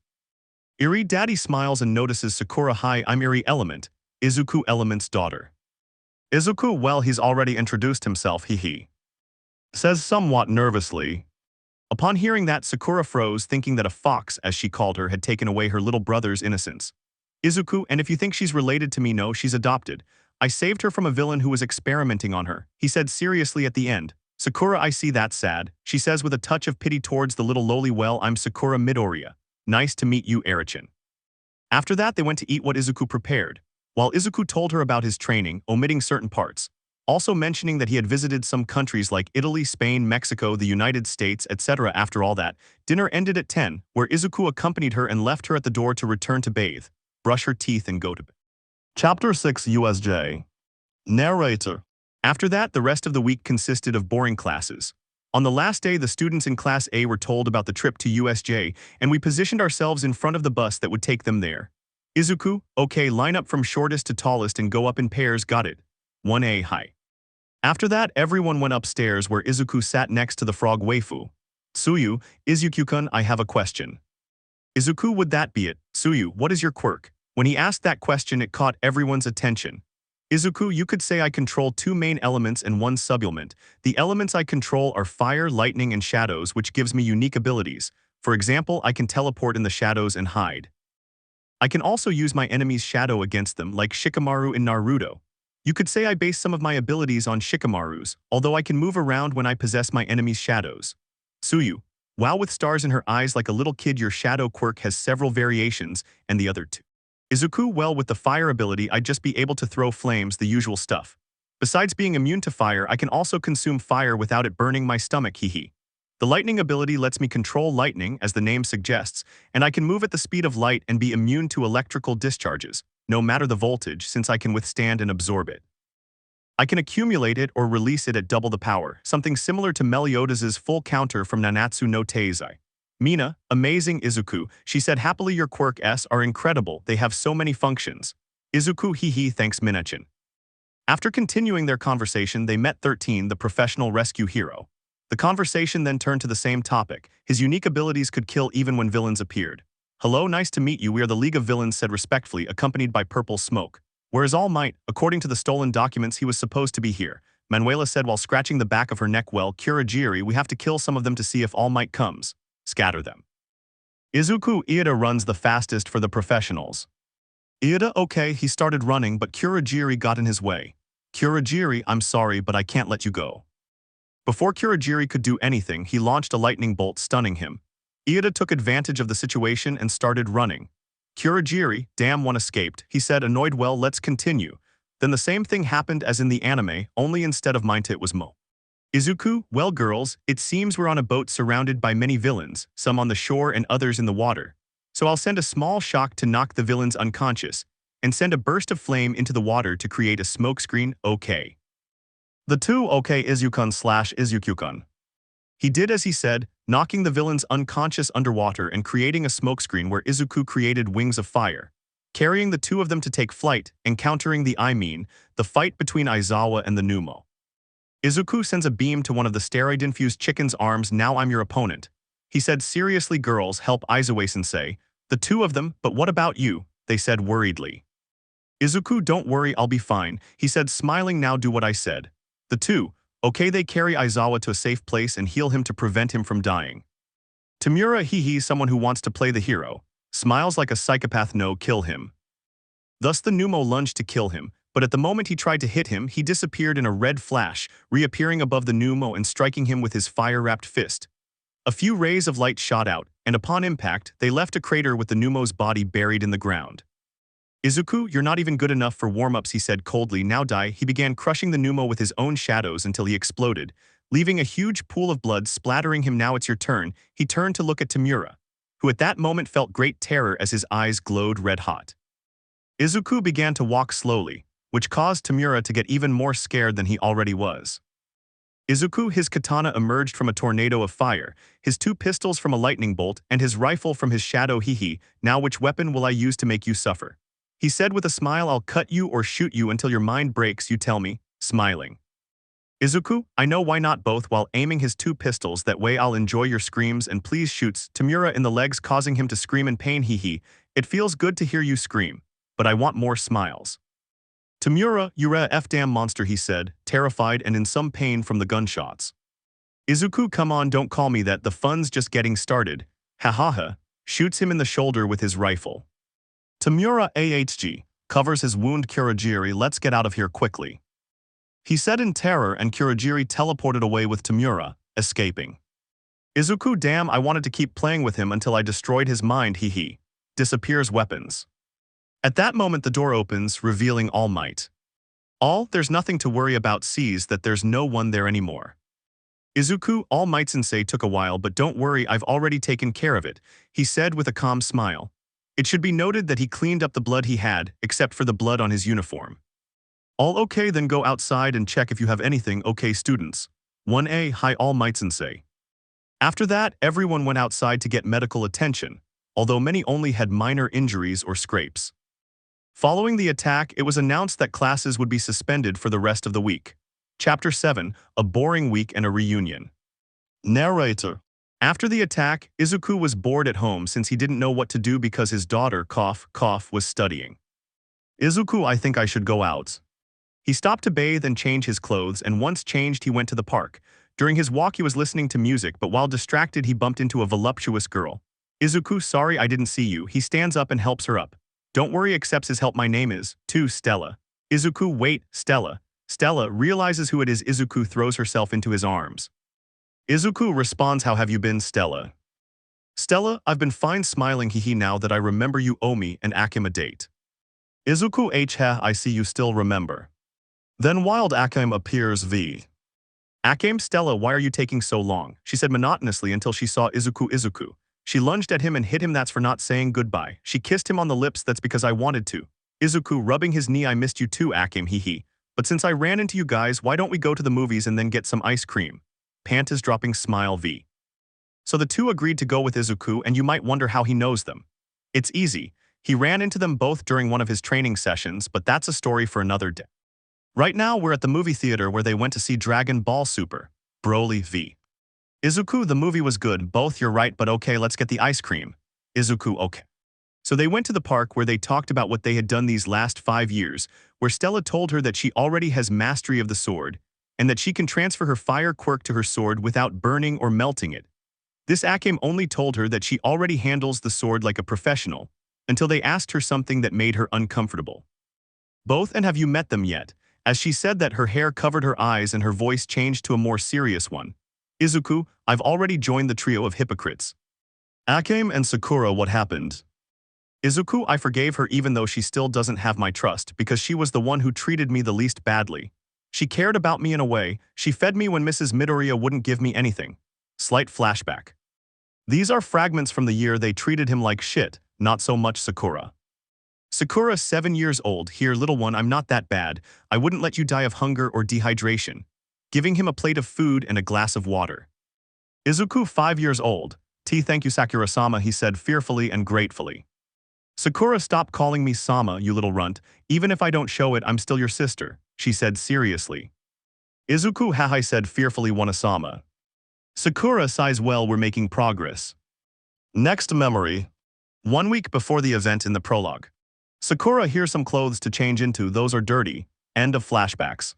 Iri, daddy smiles and notices Sakura. Hi, I'm Iri Element, Izuku Element's daughter. Izuku, well, he's already introduced himself, he says somewhat nervously. Upon hearing that, Sakura froze, thinking that a fox, as she called her, had taken away her little brother's innocence. Izuku, and if you think she's related to me, no, she's adopted. I saved her from a villain who was experimenting on her, he said seriously at the end. Sakura, I see that's sad, she says with a touch of pity towards the little lowly. Well, I'm Sakura Midoriya. Nice to meet you, Erichin. After that, they went to eat what Izuku prepared. While Izuku told her about his training, omitting certain parts, also mentioning that he had visited some countries like Italy, Spain, Mexico, the United States, etc. After all that, dinner ended at 10, where Izuku accompanied her and left her at the door to return to bathe, brush her teeth and go to bed. Chapter 6 USJ. Narrator. After that, the rest of the week consisted of boring classes. On the last day, the students in Class A were told about the trip to USJ, and we positioned ourselves in front of the bus that would take them there. Izuku, okay, line up from shortest to tallest and go up in pairs, got it. 1A high. After that, everyone went upstairs where Izuku sat next to the frog waifu. Tsuyu, Izuku-kun, I have a question. Izuku, would that be it? Tsuyu, what is your quirk? When he asked that question, it caught everyone's attention. Izuku, you could say I control 2 main elements and 1 sub-element. The elements I control are fire, lightning, and shadows, which gives me unique abilities. For example, I can teleport in the shadows and hide. I can also use my enemy's shadow against them, like Shikamaru in Naruto. You could say I base some of my abilities on Shikamaru's, although I can move around when I possess my enemy's shadows. Tsuyu, wow, with stars in her eyes like a little kid, your shadow quirk has several variations, and the other 2. Izuku, well, with the fire ability, I'd just be able to throw flames, the usual stuff. Besides being immune to fire, I can also consume fire without it burning my stomach, hehe. The lightning ability lets me control lightning, as the name suggests, and I can move at the speed of light and be immune to electrical discharges, no matter the voltage, since I can withstand and absorb it. I can accumulate it or release it at double the power, something similar to Meliodas' full counter from Nanatsu no Taizai. Mina, amazing Izuku, she said happily, your quirks are incredible, they have so many functions. Izuku, hee thanks Minachin. After continuing their conversation, they met 13, the professional rescue hero. The conversation then turned to the same topic. His unique abilities could kill even when villains appeared. Hello, nice to meet you, we are the League of Villains, said respectfully, accompanied by purple smoke. Whereas Almight, according to the stolen documents, he was supposed to be here. Manuela said while scratching the back of her neck. Well, Kurogiri, we have to kill some of them to see if Almight comes. Scatter them. Izuku, Iida runs the fastest for the professionals. Iida, okay, he started running, but Kurogiri got in his way. Kurogiri, I'm sorry, but I can't let you go. Before Kurogiri could do anything, he launched a lightning bolt, stunning him. Iida took advantage of the situation and started running. Kurogiri, damn, one escaped, he said, annoyed. Well, let's continue. Then the same thing happened as in the anime, only instead of Mint it was Mo. Izuku, well girls, it seems we're on a boat surrounded by many villains, some on the shore and others in the water. So I'll send a small shock to knock the villains unconscious, and send a burst of flame into the water to create a smokescreen, okay. The 2 okay Izuku-kun. He did as he said, knocking the villains unconscious underwater and creating a smokescreen where Izuku created wings of fire, carrying the 2 of them to take flight, encountering the fight between Aizawa and the Numo. Izuku sends a beam to one of the steroid-infused chicken's arms. Now I'm your opponent. He said seriously, girls, help Aizawa-sensei. The 2 of them, but what about you? They said worriedly. Izuku, don't worry, I'll be fine, he said smiling. Now do what I said. The 2, okay, they carry Aizawa to a safe place and heal him to prevent him from dying. Tamura, someone who wants to play the hero, smiles like a psychopath. No, kill him. Thus the Numo lunged to kill him, but at the moment he tried to hit him, he disappeared in a red flash, reappearing above the Numo and striking him with his fire-wrapped fist. A few rays of light shot out, and upon impact, they left a crater with the Numo's body buried in the ground. Izuku, you're not even good enough for warm-ups, he said coldly. Now die. He began crushing the Numo with his own shadows until he exploded, leaving a huge pool of blood splattering him. Now it's your turn. He turned to look at Tamura, who at that moment felt great terror as his eyes glowed red-hot. Izuku began to walk slowly, which caused Tamura to get even more scared than he already was. Izuku, his katana emerged from a tornado of fire, his 2 pistols from a lightning bolt, and his rifle from his shadow. Now which weapon will I use to make you suffer? He said with a smile. I'll cut you or shoot you until your mind breaks, you tell me, smiling. Izuku, I know, why not both, while aiming his 2 pistols. That way I'll enjoy your screams, and please shoots Tamura in the legs, causing him to scream in pain. It feels good to hear you scream, but I want more smiles. Tamura, you're a f-damn monster, he said, terrified and in some pain from the gunshots. Izuku, come on, don't call me that, the fun's just getting started. Ha ha ha, shoots him in the shoulder with his rifle. Tamura ahg, covers his wound. Kurogiri, let's get out of here quickly. He said in terror, and Kurogiri teleported away with Tamura, escaping. Izuku, damn, I wanted to keep playing with him until I destroyed his mind, hee. Disappears weapons. At that moment the door opens, revealing Almight. There's nothing to worry about, sees that there's no one there anymore. Izuku, All Might sensei took a while, but don't worry, I've already taken care of it, he said with a calm smile. It should be noted that he cleaned up the blood he had, except for the blood on his uniform. All okay, then go outside and check if you have anything. Okay students. 1A, hi All Might sensei. After that, everyone went outside to get medical attention, although many only had minor injuries or scrapes. Following the attack, it was announced that classes would be suspended for the rest of the week. Chapter 7, A Boring Week and a Reunion. Narrator. After the attack, Izuku was bored at home since he didn't know what to do because his daughter, was studying. Izuku, I think I should go out. He stopped to bathe and change his clothes, and once changed he went to the park. During his walk he was listening to music, but while distracted he bumped into a voluptuous girl. Izuku, sorry I didn't see you. He stands up and helps her up. Don't worry, accepts his help. My name is, Stella. Izuku, wait, Stella. Stella realizes who it is. Izuku throws herself into his arms. Izuku responds, how have you been, Stella? Stella, I've been fine, smiling, hee now that I remember you owe me and Akim a date. Izuku, I see you still remember. Then wild Akim appears v. Akim, Stella, why are you taking so long? She said monotonously until she saw Izuku. She lunged at him and hit him. That's for not saying goodbye. She kissed him on the lips. That's because I wanted to. Izuku, rubbing his knee, I missed you too, Akim, hee. But since I ran into you guys, why don't we go to the movies and then get some ice cream? Pantas dropping smile v. So the two agreed to go with Izuku, and you might wonder how he knows them. It's easy. He ran into them both during one of his training sessions, but that's a story for another day. Right now we're at the movie theater where they went to see Dragon Ball Super. Broly v. Izuku, the movie was good, both you're right, but okay, let's get the ice cream. Izuku, okay. So they went to the park where they talked about what they had done these last 5 years, where Stella told her that she already has mastery of the sword, and that she can transfer her fire quirk to her sword without burning or melting it. This Akim only told her that she already handles the sword like a professional, until they asked her something that made her uncomfortable. Both, and have you met them yet? As she said that, her hair covered her eyes and her voice changed to a more serious one. Izuku, I've already joined the trio of hypocrites. Akim and Sakura, what happened? Izuku, I forgave her even though she still doesn't have my trust because she was the one who treated me the least badly. She cared about me in a way. She fed me when Mrs. Midoriya wouldn't give me anything. Slight flashback. These are fragments from the year they treated him like shit, not so much Sakura. Sakura, 7 years old, here little one, I'm not that bad. I wouldn't let you die of hunger or dehydration. Giving him a plate of food and a glass of water. Izuku, 5 years old. Thank you Sakura-sama, he said fearfully and gratefully. Sakura, stop calling me Sama, you little runt. Even if I don't show it, I'm still your sister, she said seriously. Izuku, I said fearfully, Wanasama. Sakura sighs, well, we're making progress. Next memory. 1 week before the event in the prologue. Sakura, here's some clothes to change into, those are dirty. End of flashbacks.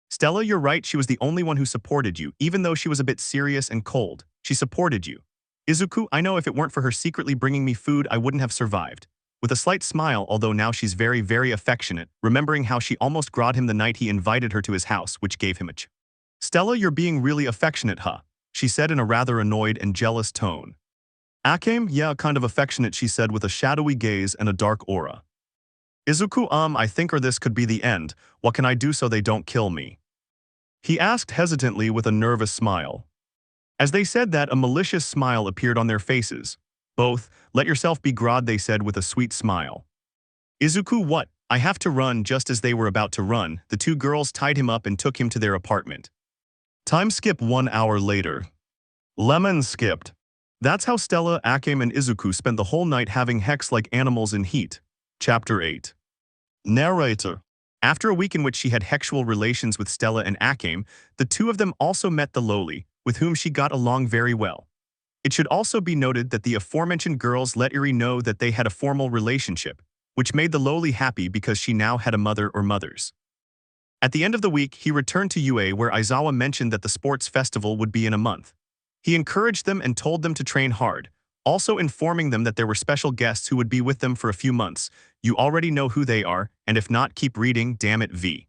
Stella, you're right, she was the only one who supported you, even though she was a bit serious and cold. She supported you. Izuku, I know if it weren't for her secretly bringing me food, I wouldn't have survived. With a slight smile, although now she's very, very affectionate, remembering how she almost grod him the night he invited her to his house, which gave him a ch. Stella, you're being really affectionate, huh? She said in a rather annoyed and jealous tone. Akim, yeah, kind of affectionate, she said with a shadowy gaze and a dark aura. Izuku, I think or this could be the end. What can I do so they don't kill me? He asked hesitantly with a nervous smile. As they said that, a malicious smile appeared on their faces. Both, let yourself be grod, they said with a sweet smile. Izuku, what? I have to run. Just as they were about to run, the two girls tied him up and took him to their apartment. Time skip 1 hour later. Lemon skipped. That's how Stella, Akim, and Izuku spent the whole night having hex like animals in heat. Chapter 8. Narrator. After a week in which she had sexual relations with Stella and Akim, the two of them also met the lowly, with whom she got along very well. It should also be noted that the aforementioned girls let Iri know that they had a formal relationship, which made the lowly happy because she now had a mother or mothers. At the end of the week, he returned to UA where Aizawa mentioned that the sports festival would be in a month. He encouraged them and told them to train hard, also informing them that there were special guests who would be with them for a few months. You already know who they are, and if not, keep reading, damn it, V.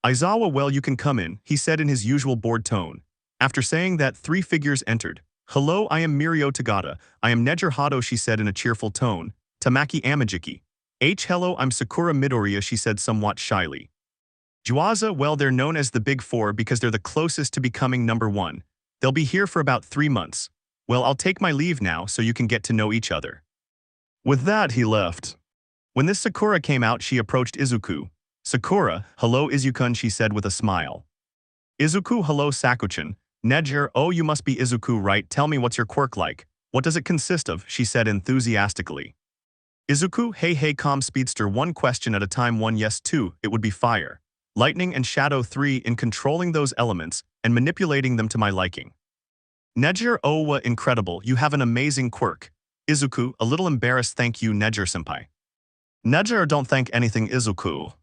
Aizawa, well, you can come in, he said in his usual bored tone. After saying that, 3 figures entered. Hello, I am Mirio Tagata. I am Nejer Hado, she said in a cheerful tone. Tamaki Amajiki. Hello, I'm Sakura Midoriya, she said somewhat shyly. Juaza, well, they're known as the Big Four because they're the closest to becoming #1. They'll be here for about 3 months. Well, I'll take my leave now so you can get to know each other. With that, he left. When this Sakura came out, she approached Izuku. Sakura, hello Izuku-kun, she said with a smile. Izuku, hello Sakuchan. Nejer, oh, you must be Izuku, right? Tell me, what's your quirk like? What does it consist of? She said enthusiastically. Izuku, hey calm speedster, 1 question at a time, 1 yes 2, it would be fire. Lightning and shadow 3 in controlling those elements and manipulating them to my liking. Nejer, oh, incredible, you have an amazing quirk. Izuku, a little embarrassed, thank you Nejer-senpai. Nejer, don't thank anything Izuku.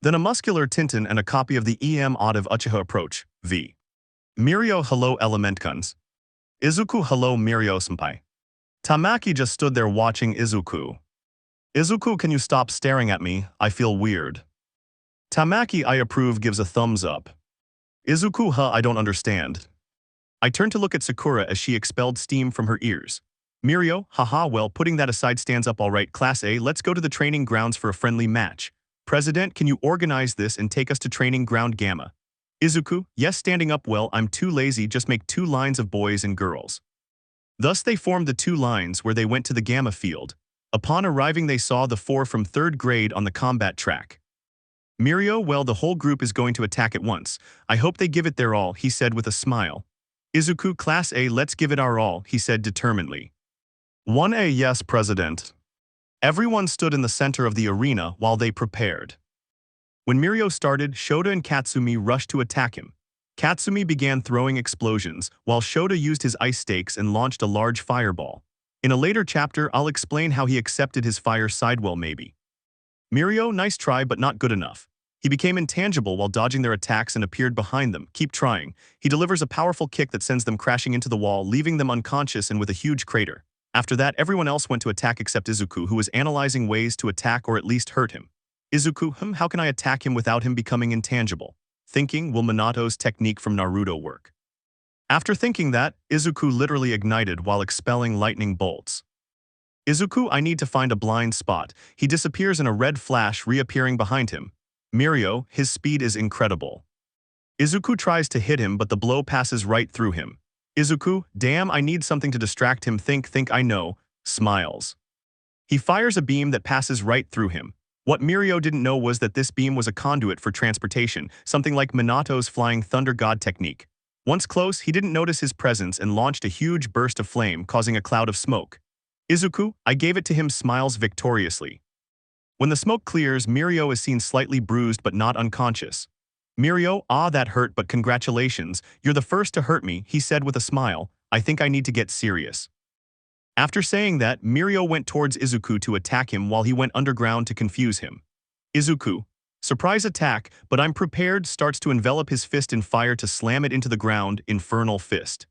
Then a muscular Tintin and a copy of the EM Odd of Uchiha approach, V. Mirio, hello Elementkuns. Izuku, hello Mirio-senpai. Tamaki just stood there watching Izuku. Izuku, can you stop staring at me? I feel weird. Tamaki, I approve, gives a thumbs up. Izuku, I don't understand. I turned to look at Sakura as she expelled steam from her ears. Mirio, haha, well, putting that aside, stands up, alright, Class A, let's go to the training grounds for a friendly match. President, can you organize this and take us to training ground Gamma? Izuku, yes, standing up, well, I'm too lazy, just make 2 lines of boys and girls. Thus they formed the 2 lines where they went to the Gamma field. Upon arriving they saw the 4 from 3rd grade on the combat track. Mirio, well, the whole group is going to attack at once. I hope they give it their all, he said with a smile. Izuku, Class A, let's give it our all, he said determinedly. 1A, yes, President. Everyone stood in the center of the arena while they prepared. When Mirio started, Shota and Katsumi rushed to attack him. Katsumi began throwing explosions, while Shota used his ice stakes and launched a large fireball. In a later chapter, I'll explain how he accepted his fire sidewell maybe. Mirio, nice try but not good enough. He became intangible while dodging their attacks and appeared behind them. Keep trying. He delivers a powerful kick that sends them crashing into the wall, leaving them unconscious and with a huge crater. After that, everyone else went to attack except Izuku, who was analyzing ways to attack or at least hurt him. Izuku, how can I attack him without him becoming intangible? Thinking, will Minato's technique from Naruto work? After thinking that, Izuku literally ignited while expelling lightning bolts. Izuku, I need to find a blind spot. He disappears in a red flash, reappearing behind him. Mirio, his speed is incredible. Izuku tries to hit him but the blow passes right through him. Izuku, damn, I need something to distract him, think I know, smiles. He fires a beam that passes right through him. What Mirio didn't know was that this beam was a conduit for transportation, something like Minato's flying thunder god technique. Once close, he didn't notice his presence and launched a huge burst of flame, causing a cloud of smoke. Izuku, I gave it to him, smiles victoriously. When the smoke clears, Mirio is seen slightly bruised but not unconscious. Mirio, ah, that hurt, but congratulations, you're the first to hurt me, he said with a smile. I think I need to get serious. After saying that, Mirio went towards Izuku to attack him while he went underground to confuse him. Izuku, surprise attack, but I'm prepared, starts to envelop his fist in fire to slam it into the ground, infernal fist.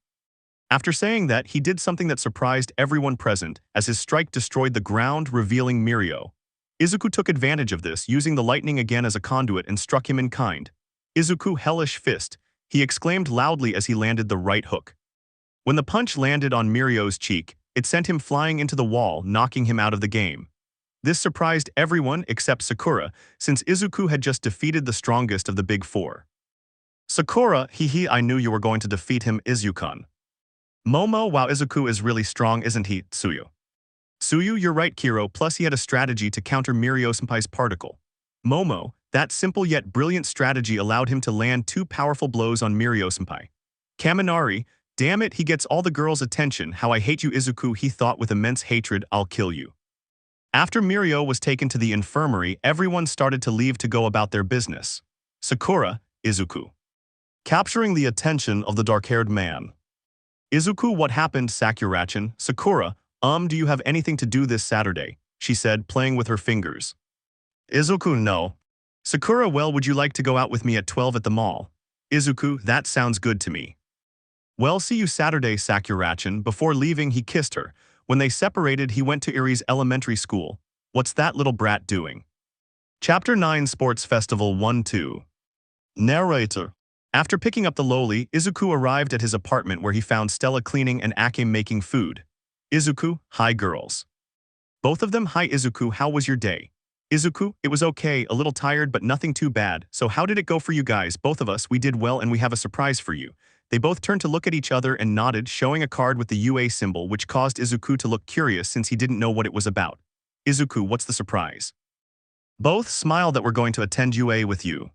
After saying that, he did something that surprised everyone present, as his strike destroyed the ground, revealing Mirio. Izuku took advantage of this, using the lightning again as a conduit and struck him in kind. Izuku, hellish fist, he exclaimed loudly as he landed the right hook. When the punch landed on Mirio's cheek, it sent him flying into the wall, knocking him out of the game. This surprised everyone except Sakura, since Izuku had just defeated the strongest of the big 4. Sakura, I knew you were going to defeat him, Izuku-kun. Momo, wow, Izuku is really strong, isn't he, Tsuyu? Tsuyu, you're right, Kiro, plus he had a strategy to counter Mirio-senpai's particle. Momo, that simple yet brilliant strategy allowed him to land 2 powerful blows on Mirio-senpai. Kaminari, damn it, he gets all the girls' attention, how I hate you, Izuku, he thought with immense hatred, I'll kill you. After Mirio was taken to the infirmary, everyone started to leave to go about their business. Sakura, Izuku. Capturing the attention of the dark-haired man. Izuku, what happened, Sakurachan? Sakura, do you have anything to do this Saturday? She said, playing with her fingers. Izuku, no. Sakura, well, would you like to go out with me at 12 at the mall? Izuku, that sounds good to me. Well, see you Saturday, Sakurachin. Before leaving, he kissed her. When they separated, he went to Irie's elementary school. What's that little brat doing? Chapter 9 Sports Festival 1-2. Narrator. After picking up the loli, Izuku arrived at his apartment where he found Stella cleaning and Ake making food. Izuku, hi girls. Both of them, hi Izuku, how was your day? Izuku, it was okay, a little tired but nothing too bad. So how did it go for you guys? Both of us, we did well and we have a surprise for you. They both turned to look at each other and nodded, showing a card with the UA symbol, which caused Izuku to look curious since he didn't know what it was about. Izuku, what's the surprise? Both smiled that we're going to attend UA with you.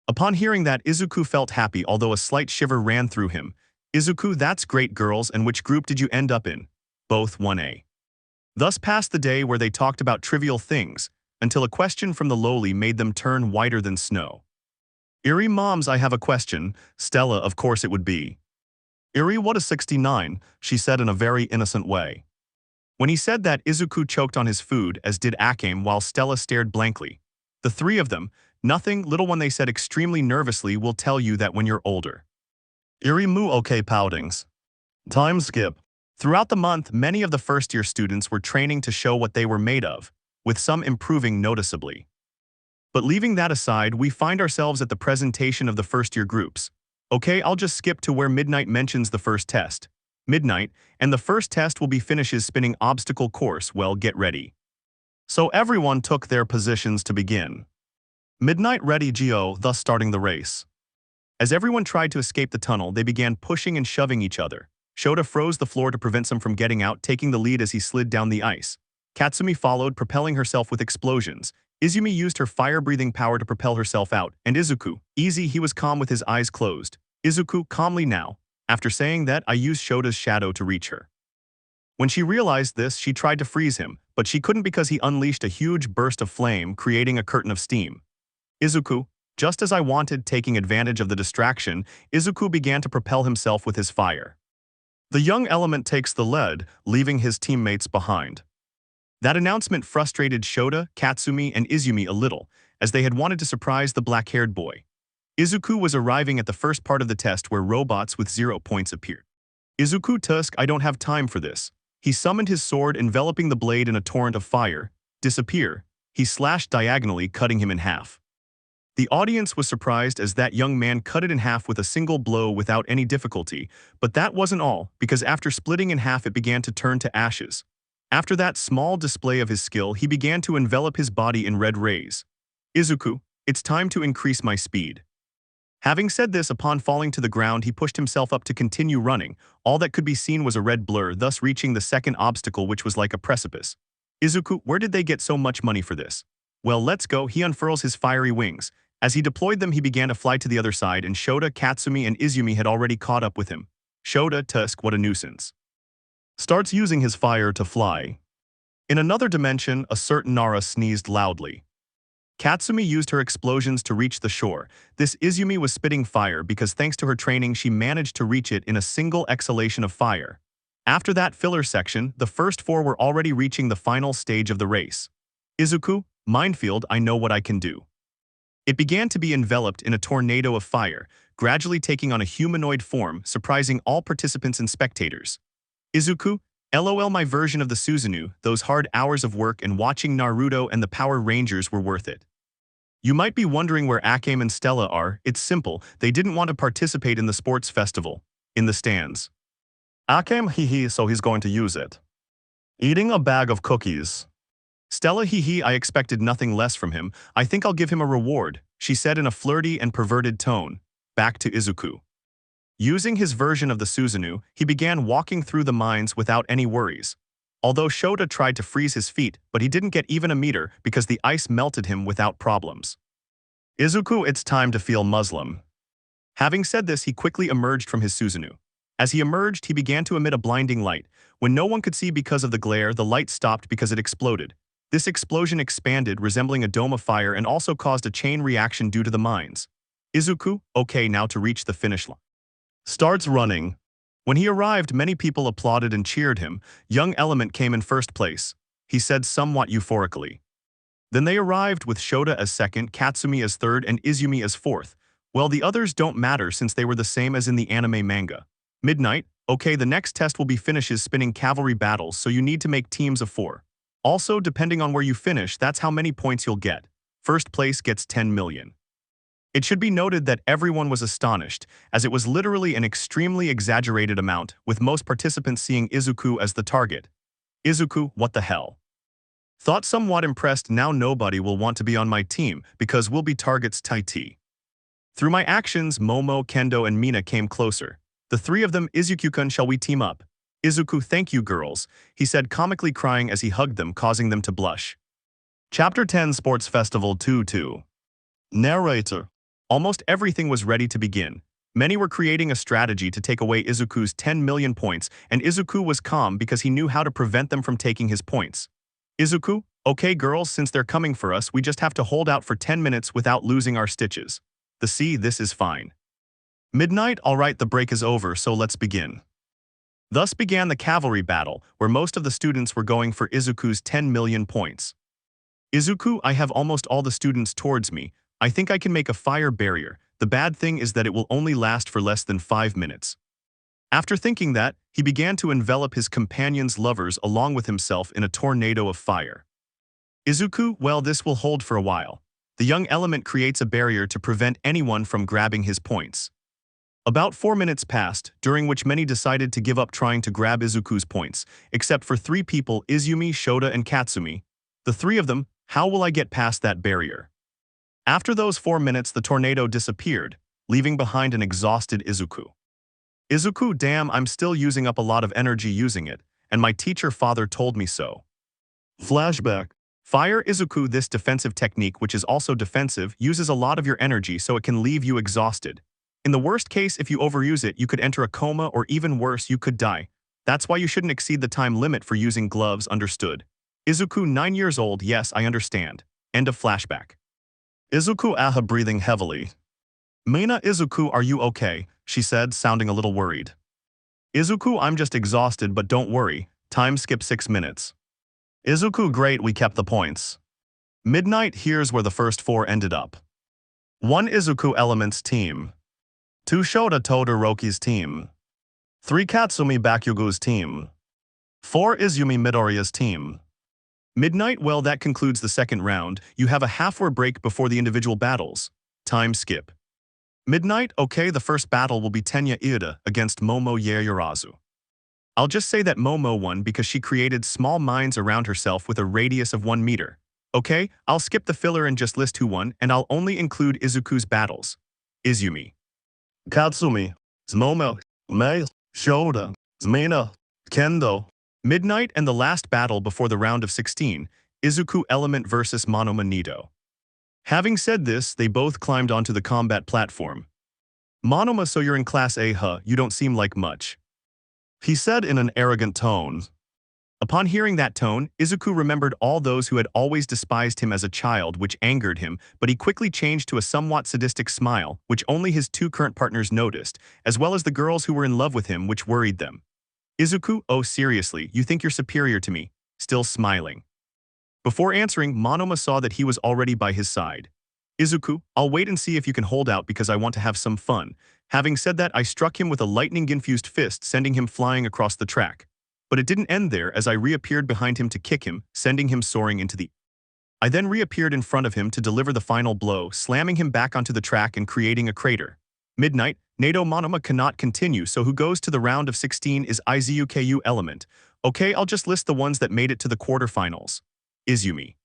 Upon hearing that, Izuku felt happy, although a slight shiver ran through him. Izuku, that's great girls, and which group did you end up in? Both 1A. Thus passed the day where they talked about trivial things, until a question from the loli made them turn whiter than snow. Irie, moms, I have a question. Stella, of course it would be. Irie, what is 69? She said in a very innocent way. When he said that, Izuku choked on his food, as did Akame, while Stella stared blankly. The three of them, nothing, little one, they said extremely nervously, will tell you that when you're older. Irie, moo, okay, poutings. Time skip. Throughout the month, many of the first-year students were training to show what they were made of, with some improving noticeably. But leaving that aside, we find ourselves at the presentation of the first-year groups. Okay, I'll just skip to where Midnight mentions the first test. Midnight, and the first test will be finishes spinning obstacle course. Well, get ready. So everyone took their positions to begin. Midnight ready Geo, thus starting the race. As everyone tried to escape the tunnel, they began pushing and shoving each other. Shota froze the floor to prevent some from getting out, taking the lead as he slid down the ice. Katsumi followed, propelling herself with explosions. Izumi used her fire-breathing power to propel herself out, and Izuku, easy, he was calm with his eyes closed. Izuku, calmly now. After saying that, I used Shota's shadow to reach her. When she realized this, she tried to freeze him, but she couldn't because he unleashed a huge burst of flame, creating a curtain of steam. Izuku, just as I wanted, taking advantage of the distraction, Izuku began to propel himself with his fire. The young element takes the lead, leaving his teammates behind. That announcement frustrated Shota, Katsumi, and Izumi a little, as they had wanted to surprise the black-haired boy. Izuku was arriving at the first part of the test where robots with 0 points appeared. Izuku Tusk, I don't have time for this. He summoned his sword, enveloping the blade in a torrent of fire. Disappear. He slashed diagonally, cutting him in half. The audience was surprised as that young man cut it in half with a single blow without any difficulty, but that wasn't all, because after splitting in half it began to turn to ashes. After that small display of his skill, he began to envelop his body in red rays. Izuku, it's time to increase my speed. Having said this, upon falling to the ground, he pushed himself up to continue running. All that could be seen was a red blur, thus reaching the second obstacle, which was like a precipice. Izuku, where did they get so much money for this? Well, let's go. He unfurls his fiery wings. As he deployed them, he began to fly to the other side, and Shota, Katsumi, and Izumi had already caught up with him. Shota, Tusk, what a nuisance. Starts using his fire to fly. In another dimension, a certain Nara sneezed loudly. Katsumi used her explosions to reach the shore. This Izumi was spitting fire because thanks to her training she managed to reach it in a single exhalation of fire. After that filler section, the first four were already reaching the final stage of the race. Izuku, minefield, I know what I can do. It began to be enveloped in a tornado of fire, gradually taking on a humanoid form, surprising all participants and spectators. Izuku, LOL, my version of the Susanoo, those hard hours of work and watching Naruto and the Power Rangers were worth it. You might be wondering where Akame and Stella are. It's simple, they didn't want to participate in the sports festival. In the stands. Akame, hee, so he's going to use it. Eating a bag of cookies. Stella, hee, I expected nothing less from him. I think I'll give him a reward, she said in a flirty and perverted tone. Back to Izuku. Using his version of the Susanoo, he began walking through the mines without any worries. Although Shota tried to freeze his feet, but he didn't get even a meter because the ice melted him without problems. Izuku, it's time to feel Muslim. Having said this, he quickly emerged from his Susanoo. As he emerged, he began to emit a blinding light. When no one could see because of the glare, the light stopped because it exploded. This explosion expanded, resembling a dome of fire, and also caused a chain reaction due to the mines. Izuku, okay, now to reach the finish line. Starts running. When he arrived, many people applauded and cheered him. Young Element came in first place. He said somewhat euphorically. Then they arrived with Shota as second, Katsumi as third, and Izumi as fourth. Well, the others don't matter since they were the same as in the anime manga. Midnight, okay, the next test will be finishes spinning cavalry battles, so you need to make teams of 4. Also, depending on where you finish, that's how many points you'll get. First place gets 10 million. It should be noted that everyone was astonished, as it was literally an extremely exaggerated amount, with most participants seeing Izuku as the target. Izuku, what the hell? Thought somewhat impressed, now nobody will want to be on my team, because we'll be targets Deity. Through my actions, Momo, Kendo, and Mina came closer. The three of them, Izuku-kun, shall we team up? Izuku, thank you girls, he said, comically crying as he hugged them, causing them to blush. Chapter 10 Sports Festival 2-2. Narrator. Almost everything was ready to begin. Many were creating a strategy to take away Izuku's 10 million points, and Izuku was calm because he knew how to prevent them from taking his points. Izuku, okay girls, since they're coming for us, we just have to hold out for 10 minutes without losing our stitches. This is fine. Midnight, alright, the break is over, so let's begin. Thus began the cavalry battle, where most of the students were going for Izuku's 10 million points. Izuku, I have almost all the students towards me. I think I can make a fire barrier. The bad thing is that it will only last for less than 5 minutes. After thinking that, he began to envelop his companions' lovers along with himself in a tornado of fire. Izuku, well, this will hold for a while. The young element creates a barrier to prevent anyone from grabbing his points. About 4 minutes passed, during which many decided to give up trying to grab Izuku's points, except for 3 people, Izumi, Shota, and Katsumi. The 3 of them, how will I get past that barrier? After those 4 minutes, the tornado disappeared, leaving behind an exhausted Izuku. Izuku, damn, I'm still using up a lot of energy using it, and my teacher father told me so. Flashback. Fire Izuku, this defensive technique, which is also defensive, uses a lot of your energy so it can leave you exhausted. In the worst case, if you overuse it, you could enter a coma, or even worse, you could die. That's why you shouldn't exceed the time limit for using gloves, understood? Izuku, 9 years old, yes, I understand. End of flashback. Izuku, aha, breathing heavily. Mina, Izuku, are you okay? She said, sounding a little worried. Izuku, I'm just exhausted, but don't worry. Time skip 6 minutes. Izuku, great, we kept the points. Midnight, here's where the first 4 ended up. 1 Izuku Element's team. 2 Shota Todoroki's team. 3 Katsumi Bakugo's team. 4 Izumi Midoriya's team. Midnight, well, that concludes the second round. You have a half-hour break before the individual battles. Time skip. Midnight, okay, the first battle will be Tenya Ida against Momo Yaoyorozu. I'll just say that Momo won because she created small mines around herself with a radius of 1 meter. Okay, I'll skip the filler and just list who won, and I'll only include Izuku's battles. Izumi. Katsumi. Momo. Mei. Shota. Mina. Kendo. Midnight, and the last battle before the round of 16, Izuku Element vs. Monoma Nito. Having said this, they both climbed onto the combat platform. Monoma, so you're in Class A, huh? You don't seem like much. He said in an arrogant tone. Upon hearing that tone, Izuku remembered all those who had always despised him as a child, which angered him, but he quickly changed to a somewhat sadistic smile, which only his 2 current partners noticed, as well as the girls who were in love with him, which worried them. Izuku, oh seriously, you think you're superior to me? Still smiling. Before answering, Monoma saw that he was already by his side. Izuku, I'll wait and see if you can hold out because I want to have some fun. Having said that, I struck him with a lightning-infused fist, sending him flying across the track. But it didn't end there, as I reappeared behind him to kick him, sending him soaring into the air. I then reappeared in front of him to deliver the final blow, slamming him back onto the track and creating a crater. Midnight, Nato Monoma cannot continue, so who goes to the round of 16 is Izuku Element. Okay, I'll just list the ones that made it to the quarterfinals. Izumi.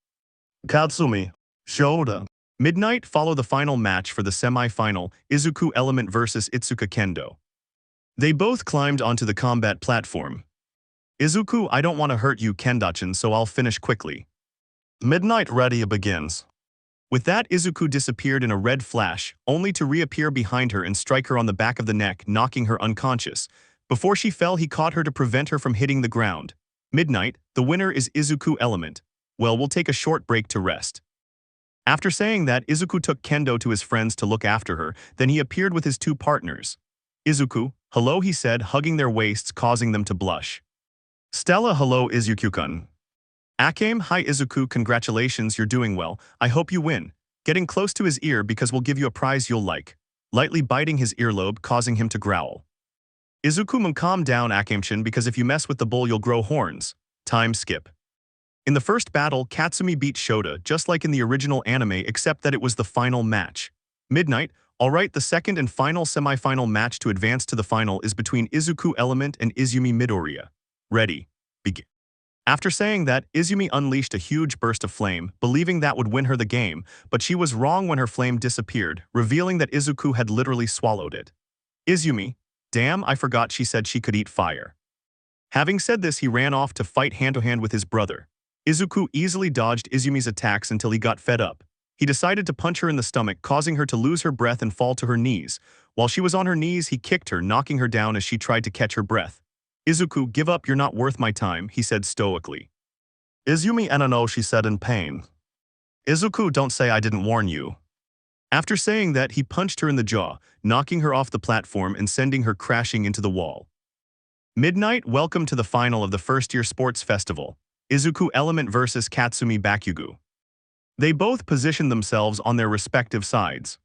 Katsumi. Shota. Midnight, follow the final match for the semi-final, Izuku Element vs. Itsuka Kendo. They both climbed onto the combat platform. Izuku, I don't want to hurt you, Kendachan, so I'll finish quickly. Midnight, ready, begins. With that, Izuku disappeared in a red flash, only to reappear behind her and strike her on the back of the neck, knocking her unconscious. Before she fell, he caught her to prevent her from hitting the ground. Midnight, the winner is Izuku Element. Well, we'll take a short break to rest. After saying that, Izuku took Kendo to his friends to look after her, then he appeared with his 2 partners. Izuku, hello, he said, hugging their waists, causing them to blush. Stella, hello, Izuku-kun. Akame, hi Izuku, congratulations, you're doing well. I hope you win. Getting close to his ear because we'll give you a prize you'll like. Lightly biting his earlobe, causing him to growl. Izuku, calm down, Akame-chan, because if you mess with the bull you'll grow horns. Time skip. In the first battle, Katsumi beat Shota, just like in the original anime, except that it was the final match. Midnight, alright, the second and final semi-final match to advance to the final is between Izuku Element and Izumi Midoriya. Ready. Begin. After saying that, Izumi unleashed a huge burst of flame, believing that would win her the game, but she was wrong when her flame disappeared, revealing that Izuku had literally swallowed it. Izumi, damn, I forgot she said she could eat fire. Having said this, he ran off to fight hand-to-hand with his brother. Izuku easily dodged Izumi's attacks until he got fed up. He decided to punch her in the stomach, causing her to lose her breath and fall to her knees. While she was on her knees, he kicked her, knocking her down as she tried to catch her breath. Izuku, give up, you're not worth my time, he said stoically. Izumi no, she said in pain. Izuku, don't say I didn't warn you. After saying that, he punched her in the jaw, knocking her off the platform and sending her crashing into the wall. Midnight, welcome to the final of the first-year sports festival. Izuku Element vs Katsumi Bakugo. They both positioned themselves on their respective sides.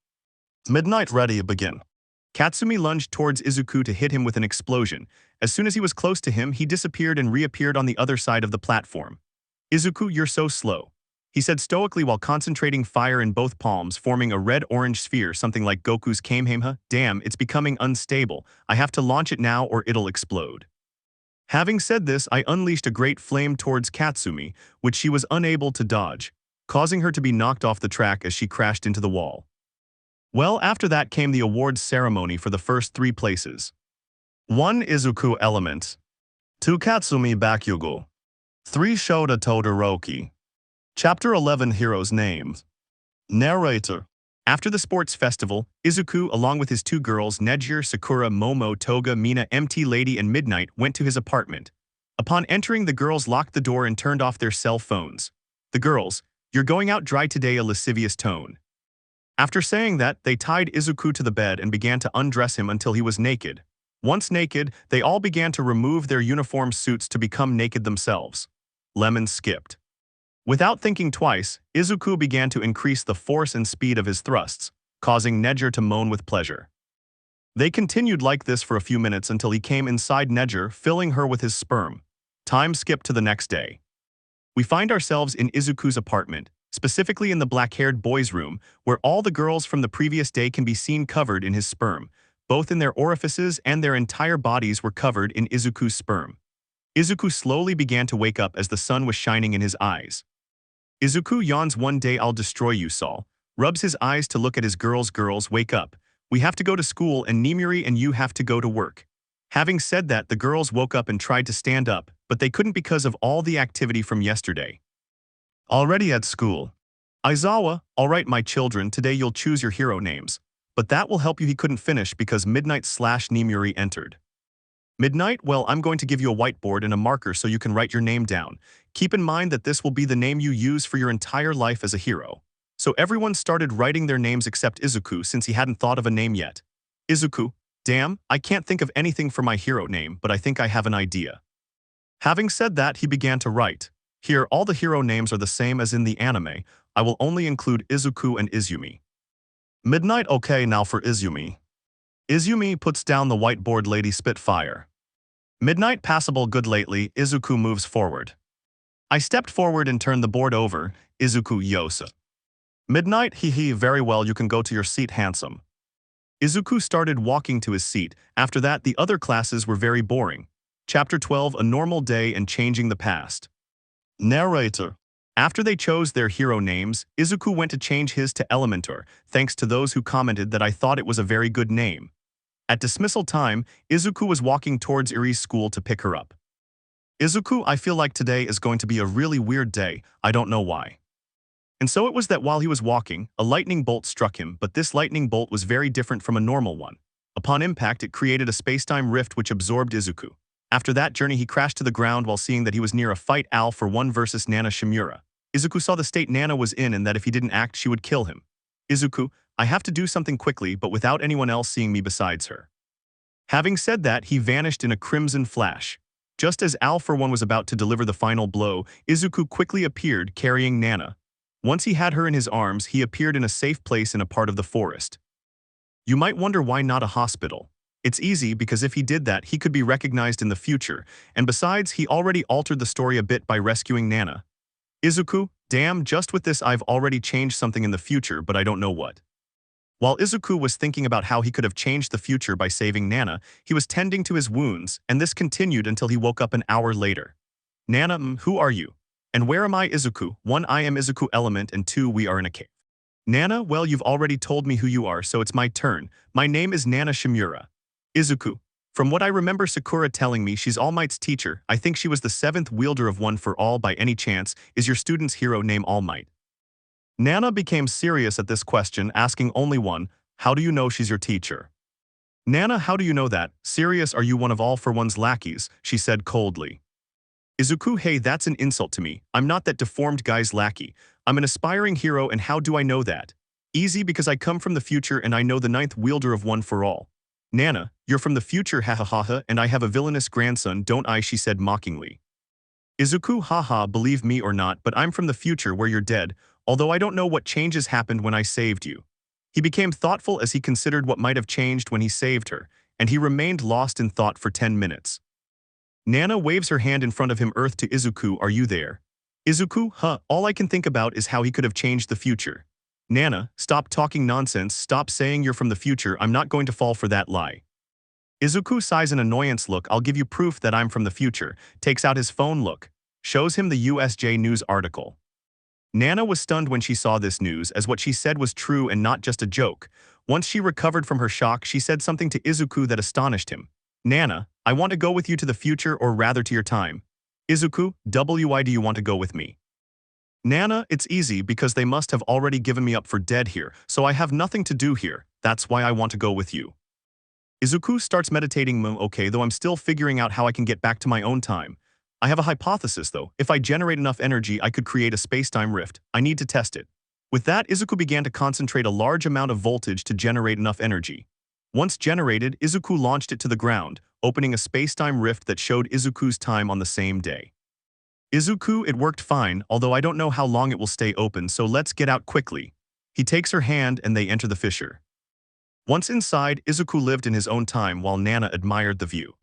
Midnight, ready, begin. Katsumi lunged towards Izuku to hit him with an explosion. As soon as he was close to him, he disappeared and reappeared on the other side of the platform. Izuku, you're so slow, he said stoically while concentrating fire in both palms, forming a red-orange sphere, something like Goku's Kamehameha. Damn, it's becoming unstable. I have to launch it now or it'll explode. Having said this, I unleashed a great flame towards Katsumi, which she was unable to dodge, causing her to be knocked off the track as she crashed into the wall. Well, after that came the awards ceremony for the first 3 places. 1 Izuku Element. 2 Katsumi Bakugo. 3 Shota Todoroki. Chapter 11 Heroes Names. Narrator. After the sports festival, Izuku, along with his 2 girls, Nejire, Sakura, Momo, Toga, Mina, MT Lady, and Midnight, went to his apartment. Upon entering, the girls locked the door and turned off their cell phones. The girls, you're going out dry today, a lascivious tone. After saying that, they tied Izuku to the bed and began to undress him until he was naked. Once naked, they all began to remove their uniform suits to become naked themselves. Lemon skipped. Without thinking twice, Izuku began to increase the force and speed of his thrusts, causing Nejire to moan with pleasure. They continued like this for a few minutes until he came inside Nejire, filling her with his sperm. Time skipped to the next day. We find ourselves in Izuku's apartment, specifically in the black-haired boys' room, where all the girls from the previous day can be seen covered in his sperm. Both in their orifices and their entire bodies were covered in Izuku's sperm. Izuku slowly began to wake up as the sun was shining in his eyes. Izuku yawns. One day I'll destroy you, Saul. Rubs his eyes to look at his girls. Girls, wake up. We have to go to school and Nimuri and you have to go to work. Having said that, the girls woke up and tried to stand up, but they couldn't because of all the activity from yesterday. Already at school. Aizawa, alright my children, today you'll choose your hero names. But that will help you. He couldn't finish because Midnight/Nimuri entered. Midnight, well, I'm going to give you a whiteboard and a marker so you can write your name down. Keep in mind that this will be the name you use for your entire life as a hero. So everyone started writing their names except Izuku since he hadn't thought of a name yet. Izuku, damn, I can't think of anything for my hero name, but I think I have an idea. Having said that, he began to write. Here, all the hero names are the same as in the anime. I will only include Izuku and Izumi. Midnight, okay, now for Izumi. Izumi puts down the whiteboard. Lady Spitfire. Midnight, passable, good. Lately, Izuku moves forward. I stepped forward and turned the board over. Izuku, Yosa. Midnight, hee, very well, you can go to your seat, handsome. Izuku started walking to his seat. After that, the other classes were very boring. Chapter 12, A Normal Day and Changing the Past. Narrator. After they chose their hero names, Izuku went to change his to Elementor, thanks to those who commented that I thought it was a very good name. At dismissal time, Izuku was walking towards Iri's school to pick her up. Izuku, I feel like today is going to be a really weird day, I don't know why. And so it was that while he was walking, a lightning bolt struck him, but this lightning bolt was very different from a normal one. Upon impact, it created a spacetime rift which absorbed Izuku. After that journey, he crashed to the ground while seeing that he was near a fight Al for 1 versus Nana Shimura. Izuku saw the state Nana was in and that if he didn't act, she would kill him. Izuku, I have to do something quickly, but without anyone else seeing me besides her. Having said that, he vanished in a crimson flash. Just as Al for one was about to deliver the final blow, Izuku quickly appeared carrying Nana. Once he had her in his arms, he appeared in a safe place in a part of the forest. You might wonder why not a hospital. It's easy because if he did that, he could be recognized in the future, and besides, he already altered the story a bit by rescuing Nana. Izuku, damn, just with this I've already changed something in the future, but I don't know what. While Izuku was thinking about how he could have changed the future by saving Nana, he was tending to his wounds, and this continued until he woke up an hour later. Nana, who are you? And where am I, Izuku? 1. I am Izuku Element, and 2. We are in a cave. Nana, well, you've already told me who you are, so it's my turn. My name is Nana Shimura. Izuku. From what I remember Sakura telling me, she's All Might's teacher. I think she was the 7th wielder of One for All by any chance. Is your student's hero name All Might? Nana became serious at this question, asking only one, how do you know she's your teacher? Nana, how do you know that? Serious, are you one of All for One's lackeys? She said coldly. Izuku, hey, that's an insult to me. I'm not that deformed guy's lackey. I'm an aspiring hero, and how do I know that? Easy, because I come from the future and I know the 9th wielder of One for All. Nana, you're from the future, hahaha, and I have a villainous grandson, don't I? She said mockingly. Izuku, haha, believe me or not, but I'm from the future where you're dead, although I don't know what changes happened when I saved you. He became thoughtful as he considered what might have changed when he saved her, and he remained lost in thought for 10 minutes. Nana waves her hand in front of him, Earth to Izuku, are you there? Izuku, all I can think about is how he could have changed the future. Nana, stop talking nonsense, stop saying you're from the future, I'm not going to fall for that lie. Izuku sighs an annoyance look, I'll give you proof that I'm from the future, takes out his phone look, shows him the USJ News article. Nana was stunned when she saw this news, as what she said was true and not just a joke. Once she recovered from her shock, she said something to Izuku that astonished him. Nana, I want to go with you to the future, or rather to your time. Izuku, why do you want to go with me? Nana, it's easy because they must have already given me up for dead here, so I have nothing to do here, that's why I want to go with you. Izuku starts meditating, okay, though I'm still figuring out how I can get back to my own time. I have a hypothesis though, if I generate enough energy I could create a space-time rift, I need to test it. With that, Izuku began to concentrate a large amount of voltage to generate enough energy. Once generated, Izuku launched it to the ground, opening a space-time rift that showed Izuku's time on the same day. Izuku, it worked fine, although I don't know how long it will stay open, so let's get out quickly. He takes her hand and they enter the fissure. Once inside, Izuku lived in his own time while Nana admired the view.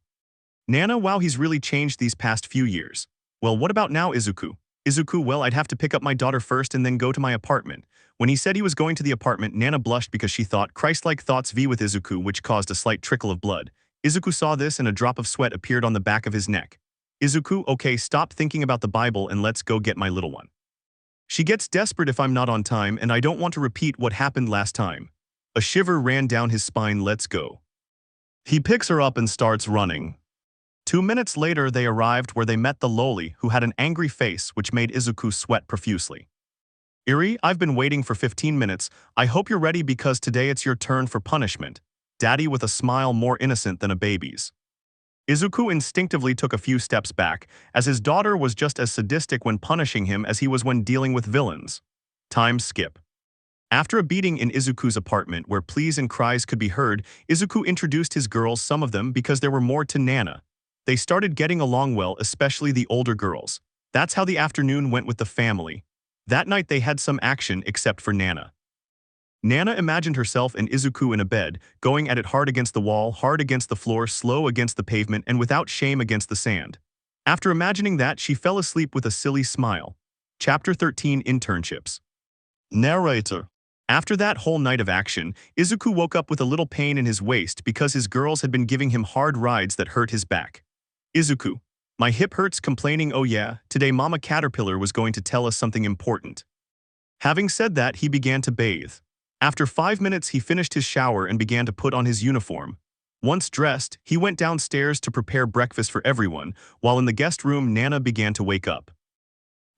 Nana, wow, he's really changed these past few years. Well, what about now, Izuku? Izuku, well, I'd have to pick up my daughter first and then go to my apartment. When he said he was going to the apartment, Nana blushed because she thought Christ-like thoughts V with Izuku, which caused a slight trickle of blood. Izuku saw this and a drop of sweat appeared on the back of his neck. Izuku, okay, stop thinking about the Bible and let's go get my little one. She gets desperate if I'm not on time and I don't want to repeat what happened last time. A shiver ran down his spine, let's go. He picks her up and starts running. 2 minutes later, they arrived where they met the loli, who had an angry face which made Izuku sweat profusely. Iri, I've been waiting for 15 minutes. I hope you're ready because today it's your turn for punishment. Daddy with a smile more innocent than a baby's. Izuku instinctively took a few steps back, as his daughter was just as sadistic when punishing him as he was when dealing with villains. Time skip. After a beating in Izuku's apartment where pleas and cries could be heard, Izuku introduced his girls, some of them because there were more, to Nana. They started getting along well, especially the older girls. That's how the afternoon went with the family. That night they had some action except for Nana. Nana imagined herself and Izuku in a bed, going at it hard against the wall, hard against the floor, slow against the pavement, and without shame against the sand. After imagining that, she fell asleep with a silly smile. Chapter 13, Internships. Narrator. After that whole night of action, Izuku woke up with a little pain in his waist because his girls had been giving him hard rides that hurt his back. Izuku. My hip hurts, complaining, oh yeah, today Mama Caterpillar was going to tell us something important. Having said that, he began to bathe. After 5 minutes, he finished his shower and began to put on his uniform. Once dressed, he went downstairs to prepare breakfast for everyone, while in the guest room, Nana began to wake up.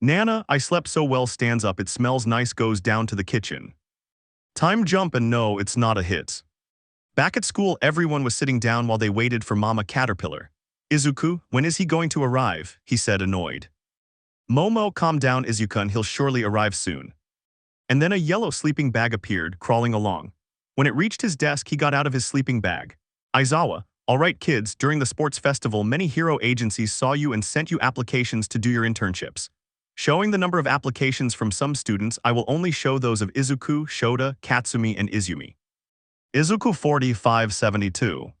Nana, I slept so well, stands up, it smells nice, goes down to the kitchen. Time jump, and no, it's not a hit. Back at school, everyone was sitting down while they waited for Mama Caterpillar. Izuku, when is he going to arrive? He said, annoyed. Momo, calm down, Izuku, he'll surely arrive soon. And then a yellow sleeping bag appeared, crawling along. When it reached his desk, he got out of his sleeping bag. Aizawa, Alright kids, during the sports festival many hero agencies saw you and sent you applications to do your internships. Showing the number of applications from some students, I will only show those of Izuku, Shota, Katsumi, and Izumi. Izuku 4572.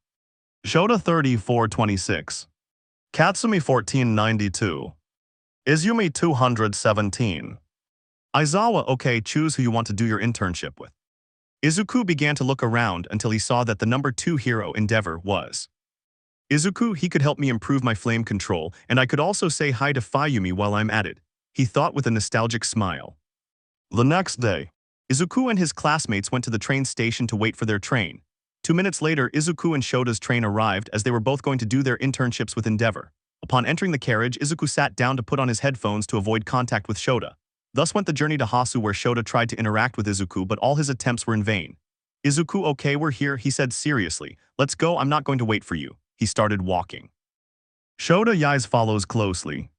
Shota 3426. Katsumi 1492. Izumi 217. Aizawa, okay, choose who you want to do your internship with. Izuku began to look around until he saw that the number 2 hero Endeavor was. Izuku, he could help me improve my flame control, and I could also say hi to Fayumi while I'm at it, he thought with a nostalgic smile. The next day, Izuku and his classmates went to the train station to wait for their train. 2 minutes later, Izuku and Shota's train arrived as they were both going to do their internships with Endeavor. Upon entering the carriage, Izuku sat down to put on his headphones to avoid contact with Shota. Thus went the journey to Hasu where Shota tried to interact with Izuku but all his attempts were in vain. Izuku, okay, we're here, he said seriously. Let's go, I'm not going to wait for you. He started walking. Shota Yais follows closely.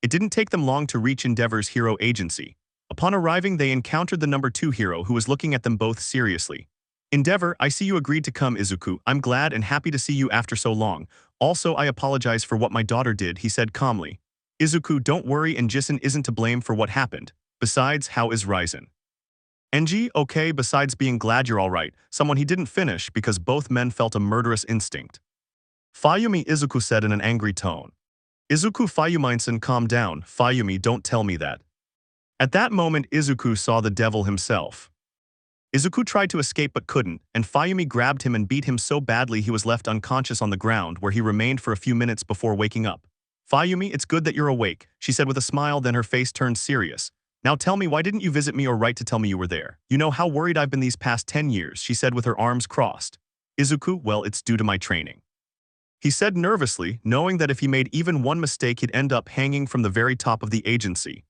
It didn't take them long to reach Endeavor's hero agency. Upon arriving, they encountered the number 2 hero who was looking at them both seriously. Endeavor, I see you agreed to come, Izuku. I'm glad and happy to see you after so long. Also, I apologize for what my daughter did, he said calmly. Izuku, don't worry, and Jisen isn't to blame for what happened. Besides, how is Ryzen? Enji, okay, besides being glad you're alright, someone he didn't finish because both men felt a murderous instinct. Fayumi, Izuku said in an angry tone. Izuku, Fayuminson, calm down. Fayumi, don't tell me that. At that moment, Izuku saw the devil himself. Izuku tried to escape but couldn't, and Fayumi grabbed him and beat him so badly he was left unconscious on the ground where he remained for a few minutes before waking up. Fayumi, it's good that you're awake, she said with a smile, then her face turned serious. Now tell me, why didn't you visit me or write to tell me you were there? You know how worried I've been these past 10 years, she said with her arms crossed. Izuku, well, it's due to my training. He said nervously, knowing that if he made even one mistake he'd end up hanging from the very top of the agency.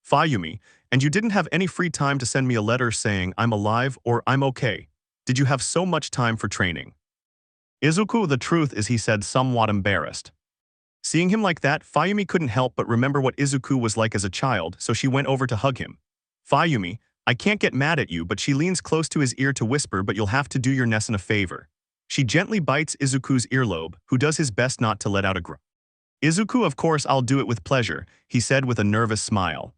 Fayumi, and you didn't have any free time to send me a letter saying I'm alive or I'm okay. Did you have so much time for training? Izuku, the truth is, he said, somewhat embarrassed. Seeing him like that, Fayumi couldn't help but remember what Izuku was like as a child, so she went over to hug him. Fayumi, I can't get mad at you, but she leans close to his ear to whisper, but you'll have to do your Nessen a favor. She gently bites Izuku's earlobe, who does his best not to let out a groan. Izuku, of course I'll do it with pleasure, he said with a nervous smile.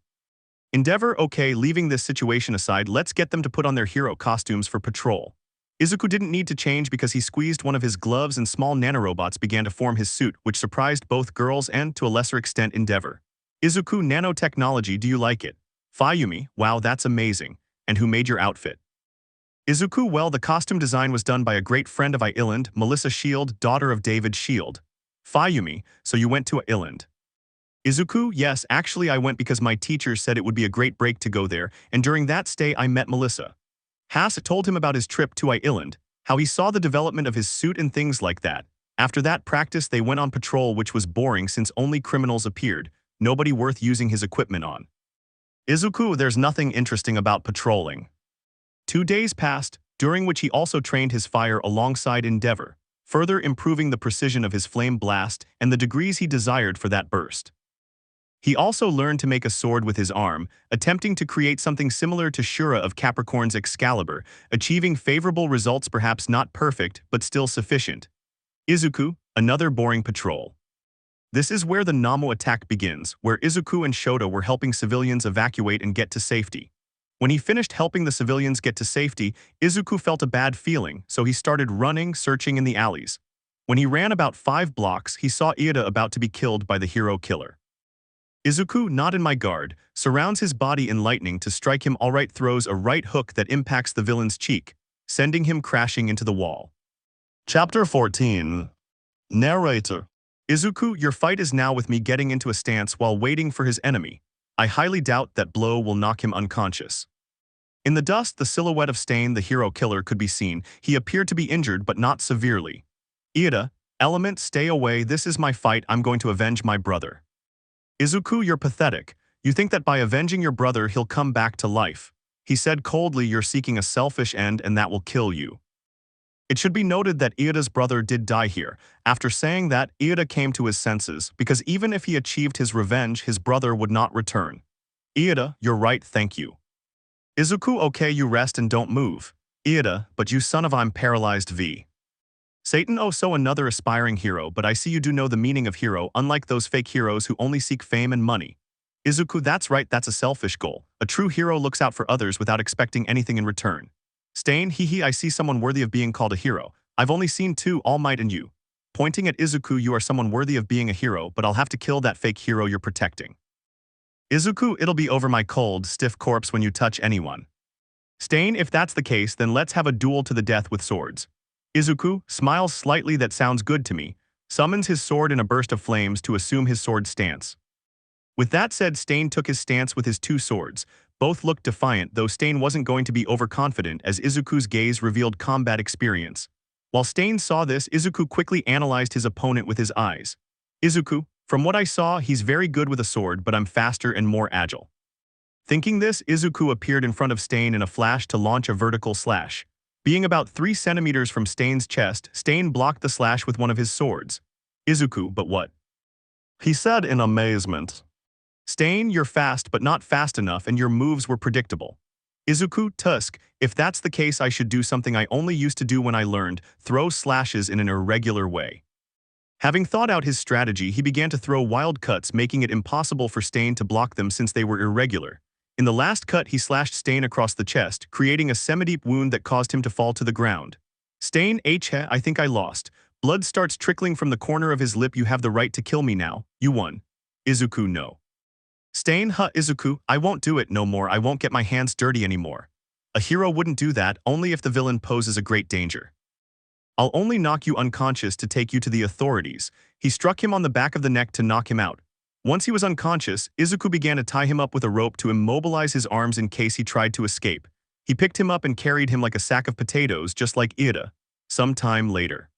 Endeavor, okay, leaving this situation aside, let's get them to put on their hero costumes for patrol. Izuku didn't need to change because he squeezed one of his gloves and small nanorobots began to form his suit, which surprised both girls and, to a lesser extent, Endeavor. Izuku, nanotechnology, do you like it? Fayumi, wow, that's amazing. And who made your outfit? Izuku, well, the costume design was done by a great friend of Island, Melissa Shield, daughter of David Shield. Fayumi, so you went to Island. Izuku, yes, actually I went because my teacher said it would be a great break to go there, and during that stay I met Melissa. Haas told him about his trip to Island, how he saw the development of his suit and things like that. After that practice they went on patrol, which was boring since only criminals appeared, nobody worth using his equipment on. Izuku, there's nothing interesting about patrolling. 2 days passed, during which he also trained his fire alongside Endeavor, further improving the precision of his flame blast and the degrees he desired for that burst. He also learned to make a sword with his arm, attempting to create something similar to Shura of Capricorn's Excalibur, achieving favorable results, perhaps not perfect, but still sufficient. Izuku, another boring patrol. This is where the Namo attack begins, where Izuku and Shota were helping civilians evacuate and get to safety. When he finished helping the civilians get to safety, Izuku felt a bad feeling, so he started running, searching in the alleys. When he ran about 5 blocks, he saw Iida about to be killed by the hero killer. Izuku, not in my guard, surrounds his body in lightning to strike him. Alright, throws a right hook that impacts the villain's cheek, sending him crashing into the wall. Chapter 14. Narrator. Izuku, your fight is now with me, getting into a stance while waiting for his enemy. I highly doubt that blow will knock him unconscious. In the dust, the silhouette of Stain, the hero killer, could be seen. He appeared to be injured but not severely. Iida, Element, stay away, this is my fight, I'm going to avenge my brother. Izuku, you're pathetic. You think that by avenging your brother he'll come back to life. He said coldly, you're seeking a selfish end and that will kill you. It should be noted that Iida's brother did die here. After saying that, Iida came to his senses, because even if he achieved his revenge, his brother would not return. Iida, you're right, thank you. Izuku, okay, you rest and don't move. Iida, but you son of I'm paralyzed v. Satan, oh so another aspiring hero, but I see you do know the meaning of hero, unlike those fake heroes who only seek fame and money. Izuku, that's right, that's a selfish goal. A true hero looks out for others without expecting anything in return. Stain, hee, I see someone worthy of being called a hero. I've only seen two, Almight and you. Pointing at Izuku, you are someone worthy of being a hero, but I'll have to kill that fake hero you're protecting. Izuku, it'll be over my cold, stiff corpse when you touch anyone. Stain, if that's the case, then let's have a duel to the death with swords. Izuku smiles slightly, that sounds good to me, summons his sword in a burst of flames to assume his sword stance. With that said, Stain took his stance with his two swords. Both looked defiant, though Stain wasn't going to be overconfident as Izuku's gaze revealed combat experience. While Stain saw this, Izuku quickly analyzed his opponent with his eyes. Izuku, from what I saw, he's very good with a sword, but I'm faster and more agile. Thinking this, Izuku appeared in front of Stain in a flash to launch a vertical slash. Being about 3 centimeters from Stain's chest, Stain blocked the slash with one of his swords. Izuku, but what? He said in amazement. Stain, you're fast but not fast enough and your moves were predictable. Izuku, tusk, if that's the case I should do something I only used to do when I learned, throw slashes in an irregular way. Having thought out his strategy, he began to throw wild cuts, making it impossible for Stain to block them since they were irregular. In the last cut, he slashed Stain across the chest, creating a semi-deep wound that caused him to fall to the ground. Stain, I think I lost. Blood starts trickling from the corner of his lip. You have the right to kill me now. You won. Izuku, no. Stain, Izuku, I won't do it no more. I won't get my hands dirty anymore. A hero wouldn't do that, only if the villain poses a great danger. I'll only knock you unconscious to take you to the authorities. He struck him on the back of the neck to knock him out. Once he was unconscious, Izuku began to tie him up with a rope to immobilize his arms in case he tried to escape. He picked him up and carried him like a sack of potatoes, just like Ida. Some time later,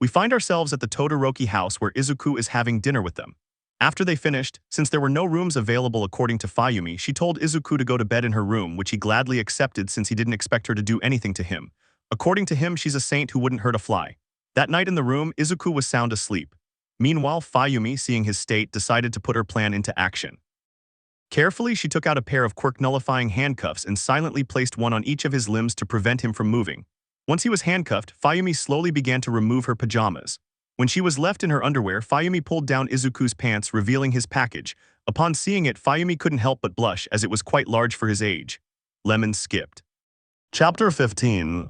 we find ourselves at the Todoroki house where Izuku is having dinner with them. After they finished, since there were no rooms available according to Fayumi, she told Izuku to go to bed in her room, which he gladly accepted since he didn't expect her to do anything to him. According to him, she's a saint who wouldn't hurt a fly. That night in the room, Izuku was sound asleep. Meanwhile, Fayumi, seeing his state, decided to put her plan into action. Carefully, she took out a pair of quirk-nullifying handcuffs and silently placed one on each of his limbs to prevent him from moving. Once he was handcuffed, Fayumi slowly began to remove her pajamas. When she was left in her underwear, Fayumi pulled down Izuku's pants, revealing his package. Upon seeing it, Fayumi couldn't help but blush, as it was quite large for his age. Lemon skipped. Chapter 15.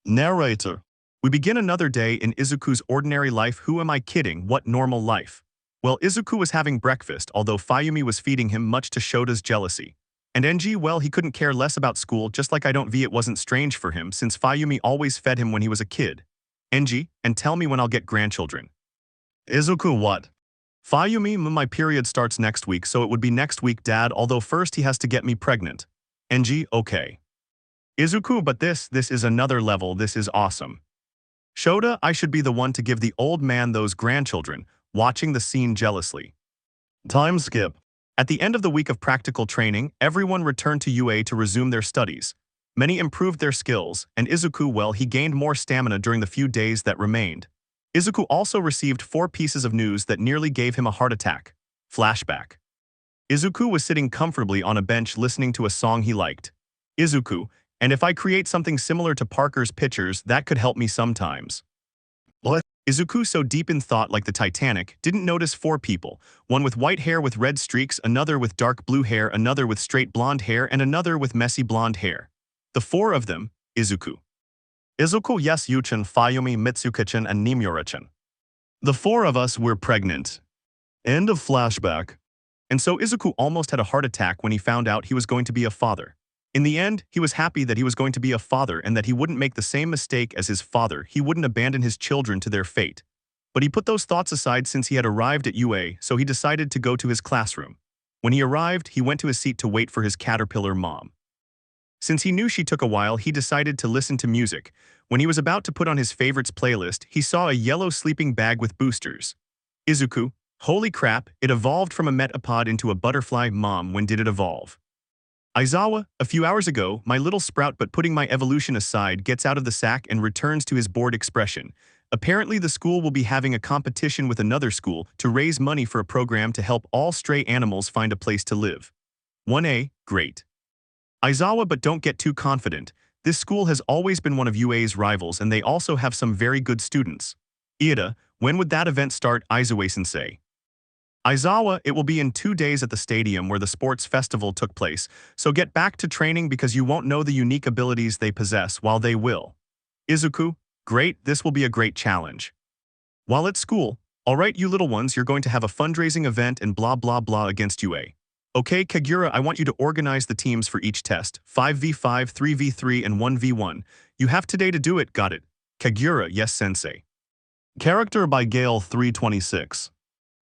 Narrator. We begin another day in Izuku's ordinary life. Who am I kidding? What normal life? Well, Izuku was having breakfast, although Fayumi was feeding him, much to Shota's jealousy. And NG, well, he couldn't care less about school, just like I don't v it wasn't strange for him since Fayumi always fed him when he was a kid. NG, and tell me when I'll get grandchildren. Izuku, what? Fayumi, my period starts next week, so it would be next week, Dad, although first he has to get me pregnant. NG, okay. Izuku, but this is another level, this is awesome. Shota, I should be the one to give the old man those grandchildren, watching the scene jealously. Time skip. At the end of the week of practical training, everyone returned to UA to resume their studies. Many improved their skills, and Izuku, well, he gained more stamina during the few days that remained. Izuku also received 4 pieces of news that nearly gave him a heart attack. Flashback. Izuku was sitting comfortably on a bench listening to a song he liked. Izuku, and if I create something similar to Parker's pictures, that could help me sometimes. What? Izuku, so deep in thought like the Titanic, didn't notice 4 people, one with white hair with red streaks, another with dark blue hair, another with straight blonde hair, and another with messy blonde hair. The 4 of them, Izuku. Izuku, yes, Yuchin, Fayumi, Mitsuki-chan, and Nimura-chan. The 4 of us were pregnant. End of flashback. And so Izuku almost had a heart attack when he found out he was going to be a father. In the end, he was happy that he was going to be a father and that he wouldn't make the same mistake as his father. He wouldn't abandon his children to their fate. But he put those thoughts aside since he had arrived at UA, so he decided to go to his classroom. When he arrived, he went to his seat to wait for his caterpillar mom. Since he knew she took a while, he decided to listen to music. When he was about to put on his favorites playlist, he saw a yellow sleeping bag with boosters. Izuku, holy crap, it evolved from a metapod into a butterfly. Mom, when did it evolve? Aizawa, a few hours ago, my little sprout, but putting my evolution aside, gets out of the sack and returns to his bored expression. Apparently the school will be having a competition with another school to raise money for a program to help all stray animals find a place to live. 1A, great. Aizawa, but don't get too confident. This school has always been one of UA's rivals and they also have some very good students. Ida, when would that event start, Izue-sensei? Aizawa, it will be in 2 days at the stadium where the sports festival took place, so get back to training because you won't know the unique abilities they possess while they will. Izuku, great, this will be a great challenge. While at school, alright you little ones, you're going to have a fundraising event and blah blah blah against UA. Okay, Kagura, I want you to organize the teams for each test, 5v5, 3v3, and 1v1. You have today to do it, got it. Kagura, yes sensei. Character by Gale 326.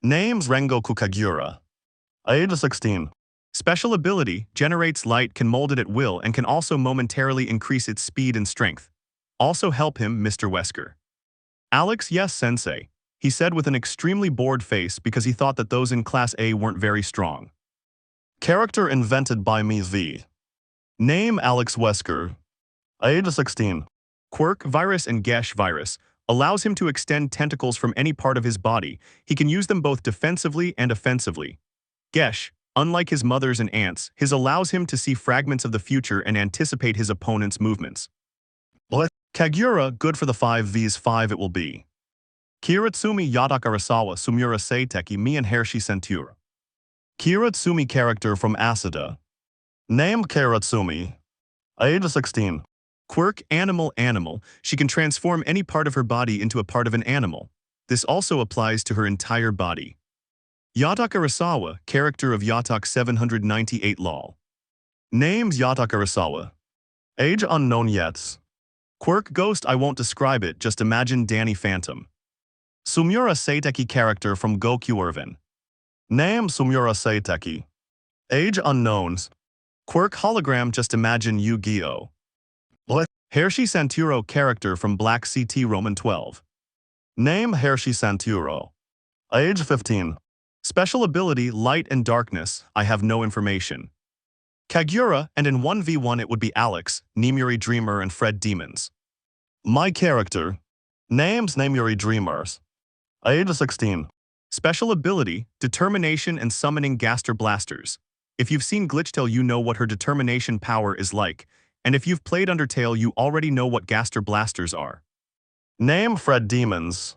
Names Rengoku Kagura. Age 16. Special ability, generates light, can mold it at will, and can also momentarily increase its speed and strength. Also help him, Mr. Wesker. Alex, yes sensei. He said with an extremely bored face because he thought that those in Class A weren't very strong. Character invented by me V. Name Alex Wesker. Age 16. Quirk virus and Gesh virus allows him to extend tentacles from any part of his body. He can use them both defensively and offensively. Gesh, unlike his mothers and aunts, his allows him to see fragments of the future and anticipate his opponent's movements. Kagura, good for the 5v5 it will be. Kiratsumi Yadakarasawa Sumura Seiteki Mi and Hershey Sentura. Kiratsumi character from Asada. Name Kiratsumi. Age 16. Quirk animal. She can transform any part of her body into a part of an animal. This also applies to her entire body. Yadakarasawa, character of Yatak 798 lol. Names Yadakarasawa. Age unknown yet. Quirk ghost, I won't describe it, just imagine Danny Phantom. Sumura Seiteki character from Goku Irvin. Name Sumura Seiteki. Age unknowns. Quirk hologram, just imagine Yu-Gi-Oh! Hershey Santuro character from Black CT Roman 12. Name Hershey Santuro. Age 15. Special ability, light and darkness, I have no information. Kagura, and in 1v1 it would be Alex, Nemuri Dreamer and Fred Demons. My character. Names Nemuri Dreamers. Age 16. Special ability, determination and summoning Gaster Blasters. If you've seen Glitchtail you know what her determination power is like, and if you've played Undertale you already know what Gaster Blasters are. Name Fred Demons.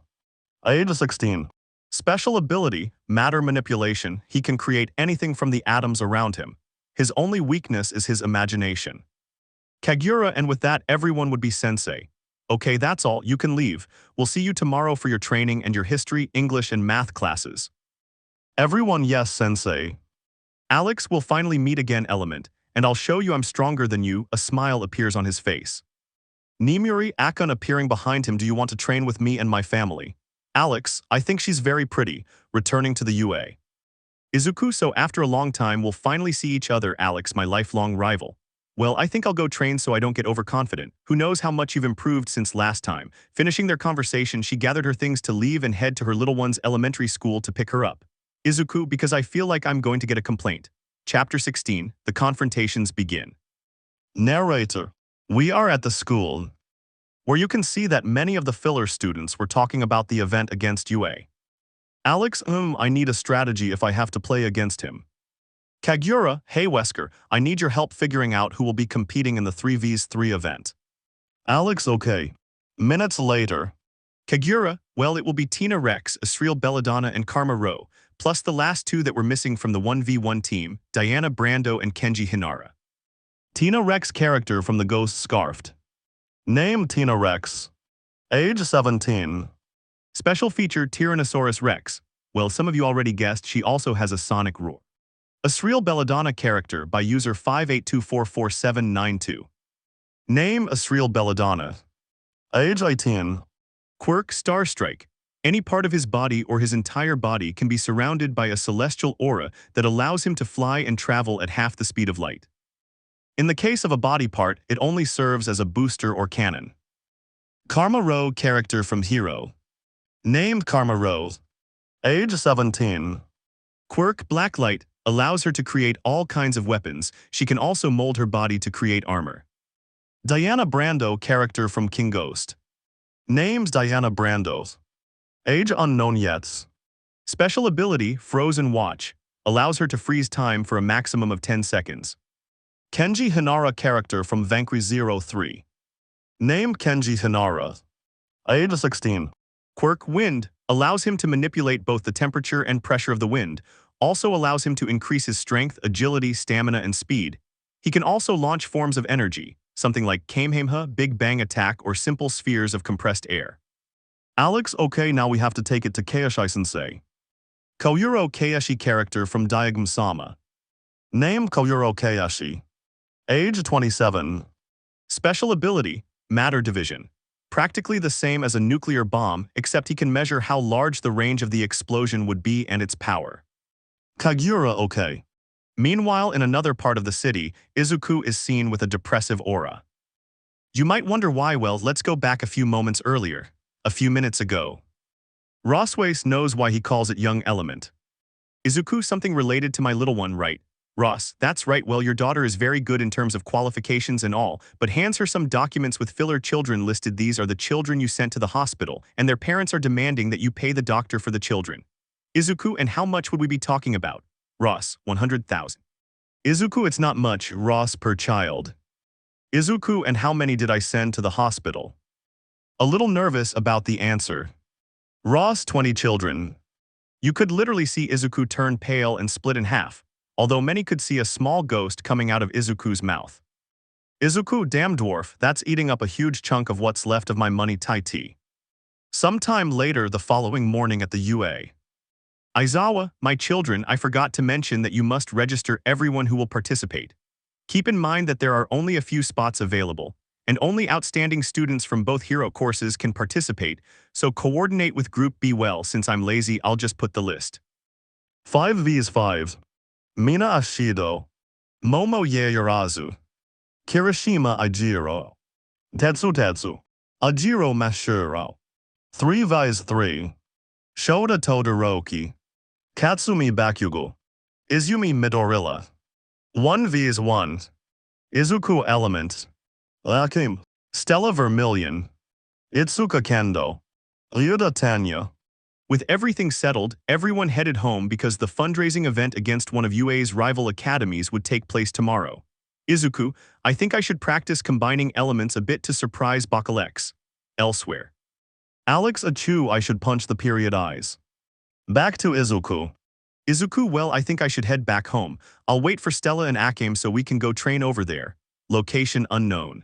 Age 16. Special ability, matter manipulation, he can create anything from the atoms around him. His only weakness is his imagination. Kagura, and with that everyone would be sensei. Okay, that's all, you can leave. We'll see you tomorrow for your training and your history, English, and math classes. Everyone, yes, sensei. Alex, will finally meet again, Element, and I'll show you I'm stronger than you. A smile appears on his face. Nemuri, Akon appearing behind him, do you want to train with me and my family? Alex, I think she's very pretty, returning to the UA. Izuku, so after a long time we'll finally see each other, Alex, my lifelong rival. Well, I think I'll go train so I don't get overconfident. Who knows how much you've improved since last time. Finishing their conversation, she gathered her things to leave and head to her little one's elementary school to pick her up. Izuku, because I feel like I'm going to get a complaint. Chapter 16, the confrontations begin. Narrator. We are at the school, where you can see that many of the filler students were talking about the event against UA. Alex, I need a strategy if I have to play against him. Kagura, hey Wesker, I need your help figuring out who will be competing in the 3vs3 event. Alex, okay. Minutes later. Kagura, well it will be Tina Rex, Asriel Belladonna and Karma Ro, plus the last two that were missing from the 1v1 team, Diana Brando and Kenji Hinara. Tina Rex character from the Ghost Scarfed. Name Tina Rex. Age 17. Special feature Tyrannosaurus Rex. Well, some of you already guessed she also has a sonic roar. Asriel Belladonna character by user 582444792. Name Asriel Belladonna. Age 18. Quirk Starstrike. Any part of his body or his entire body can be surrounded by a celestial aura that allows him to fly and travel at half the speed of light. In the case of a body part, it only serves as a booster or cannon. Karma Ro character from Hero. Named Karma Ro. Age 17. Quirk Blacklight allows her to create all kinds of weapons. She can also mold her body to create armor. Diana Brando character from King Ghost. Names Diana Brando. Age unknown yet. Special ability Frozen Watch allows her to freeze time for a maximum of 10 seconds. Kenji Hinara character from Vanquish 03. Name Kenji Hinara. Age 16. Quirk Wind allows him to manipulate both the temperature and pressure of the wind, also allows him to increase his strength, agility, stamina, and speed. He can also launch forms of energy, something like Kamehameha, Big Bang Attack, or simple spheres of compressed air. Alex, okay, now we have to take it to Keiichi-sensei. Koyuro Keiichi character from Diagram Sama. Name Koyuro Keiichi. Age 27. Special ability, Matter Division. Practically the same as a nuclear bomb, except he can measure how large the range of the explosion would be and its power. Kagura, okay. Meanwhile, in another part of the city, Izuku is seen with a depressive aura. You might wonder why. Well, let's go back a few moments earlier, a few minutes ago. Rosswace knows why he calls it young element. Izuku, something related to my little one, right? Ross, that's right, well, your daughter is very good in terms of qualifications and all, but hands her some documents with filler children listed. These are the children you sent to the hospital, and their parents are demanding that you pay the doctor for the children. Izuku, and how much would we be talking about? Ross, 100,000. Izuku, it's not much, Ross, per child. Izuku, and how many did I send to the hospital? A little nervous about the answer. Ross, 20 children. You could literally see Izuku turn pale and split in half, although many could see a small ghost coming out of Izuku's mouth. Izuku, damn dwarf, that's eating up a huge chunk of what's left of my money. Taiti. Sometime later the following morning at the UA. Aizawa, my children, I forgot to mention that you must register everyone who will participate. Keep in mind that there are only a few spots available, and only outstanding students from both hero courses can participate, so coordinate with Group B. Well, since I'm lazy, I'll just put the list. 5 vs 5. Mina Ashido, Momo Yaoyorozu, Kirishima Ajiro, Tetsu, Ajiro Mashiro. 3 vs 3. Shoda Todoroki, Katsumi Bakugo, Izumi Midorilla. 1 vs 1. Izuku Element, Lakim, Stella Vermilion, Itsuka Kendo, Ryuda Tanya. With everything settled, everyone headed home because the fundraising event against one of UA's rival academies would take place tomorrow. Izuku, I think I should practice combining elements a bit to surprise Bakalex. Elsewhere. Alex, achoo, I should punch the period eyes. Back to Izuku. Izuku, well, I think I should head back home. I'll wait for Stella and Akame so we can go train over there. Location unknown.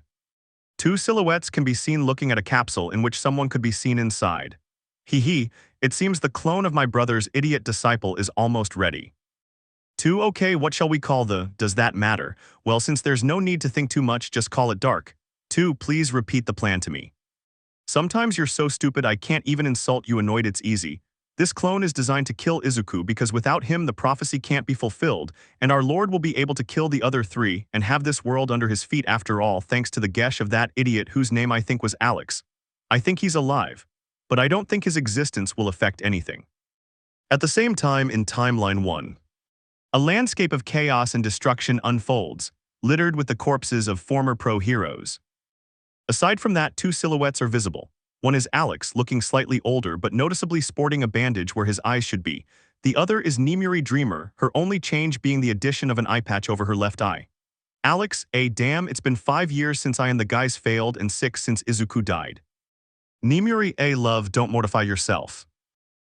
2 silhouettes can be seen looking at a capsule in which someone could be seen inside. Hee, it seems the clone of my brother's idiot disciple is almost ready. 2 okay, what shall we call does that matter? Well, since there's no need to think too much, just call it dark. 2 please repeat the plan to me. Sometimes you're so stupid I can't even insult you annoyed. It's easy. This clone is designed to kill Izuku because without him the prophecy can't be fulfilled, and our Lord will be able to kill the other 3 and have this world under his feet after all, thanks to the gesh of that idiot whose name I think was Alex. I think he's alive, but I don't think his existence will affect anything. At the same time in Timeline 1. A landscape of chaos and destruction unfolds, littered with the corpses of former pro-heroes. Aside from that, 2 silhouettes are visible. One is Alex, looking slightly older but noticeably sporting a bandage where his eyes should be. The other is Nimuri Dreamer, her only change being the addition of an eye patch over her left eye. Alex, damn, it's been 5 years since I and the guys failed and 6 since Izuku died. Nimuri, love, don't mortify yourself.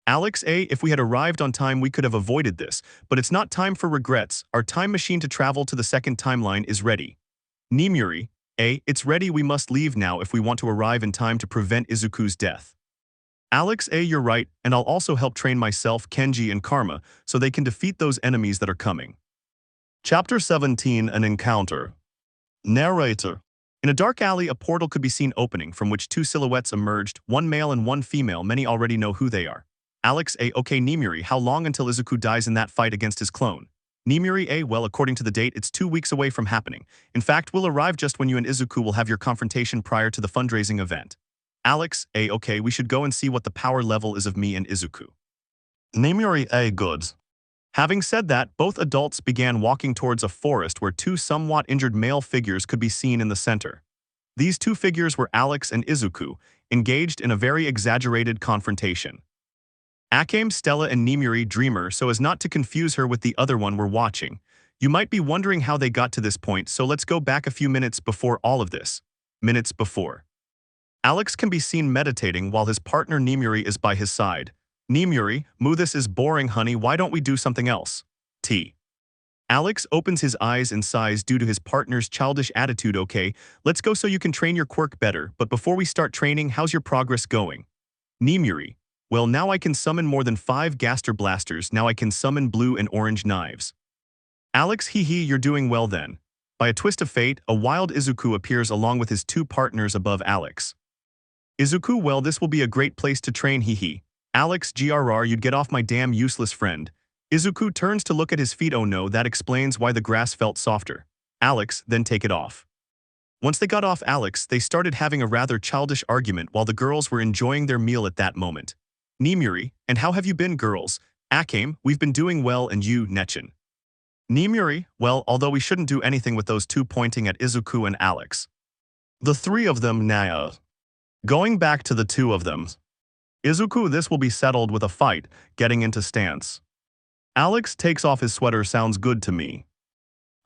Alex, if we had arrived on time we could have avoided this, but it's not time for regrets. Our time machine to travel to the second timeline is ready. Nimuri, it's ready, we must leave now if we want to arrive in time to prevent Izuku's death. Alex, you're right, and I'll also help train myself, Kenji, and Karma so they can defeat those enemies that are coming. Chapter 17, An Encounter. Narrator. In a dark alley, a portal could be seen opening from which 2 silhouettes emerged, 1 male and 1 female. Many already know who they are. Alex, okay, Nimuri, how long until Izuku dies in that fight against his clone? Nimuri, well, according to the date, it's 2 weeks away from happening. In fact, we'll arrive just when you and Izuku will have your confrontation prior to the fundraising event. Alex, okay, we should go and see what the power level is of me and Izuku. Nimuri, good. Having said that, both adults began walking towards a forest where 2 somewhat injured male figures could be seen in the center. These 2 figures were Alex and Izuku, engaged in a very exaggerated confrontation. Akame, Stella, and Nimuri Dreamer, so as not to confuse her with the other one, were watching. You might be wondering how they got to this point, so let's go back a few minutes before all of this. Minutes before. Alex can be seen meditating while his partner Nemuri is by his side. Nemuri, this is boring honey, why don't we do something else? T. Alex opens his eyes and sighs due to his partner's childish attitude. Okay, let's go so you can train your quirk better, but before we start training, how's your progress going? Nemuri, well, now I can summon more than 5 Gaster Blasters, now I can summon blue and orange knives. Alex, you're doing well then. By a twist of fate, a wild Izuku appears along with his 2 partners above Alex. Izuku, well, this will be a great place to train, Alex, you'd get off my damn useless friend. Izuku turns to look at his feet. Oh no, that explains why the grass felt softer. Alex, then take it off. Once they got off Alex, they started having a rather childish argument while the girls were enjoying their meal at that moment. Nemuri, and how have you been, girls? Akame, we've been doing well, and you, Nechin? Nemuri, well, although we shouldn't do anything with those 2 pointing at Izuku and Alex. The 3 of them, Naya. Going back to the 2 of them. Izuku, this will be settled with a fight, getting into stance. Alex takes off his sweater, sounds good to me.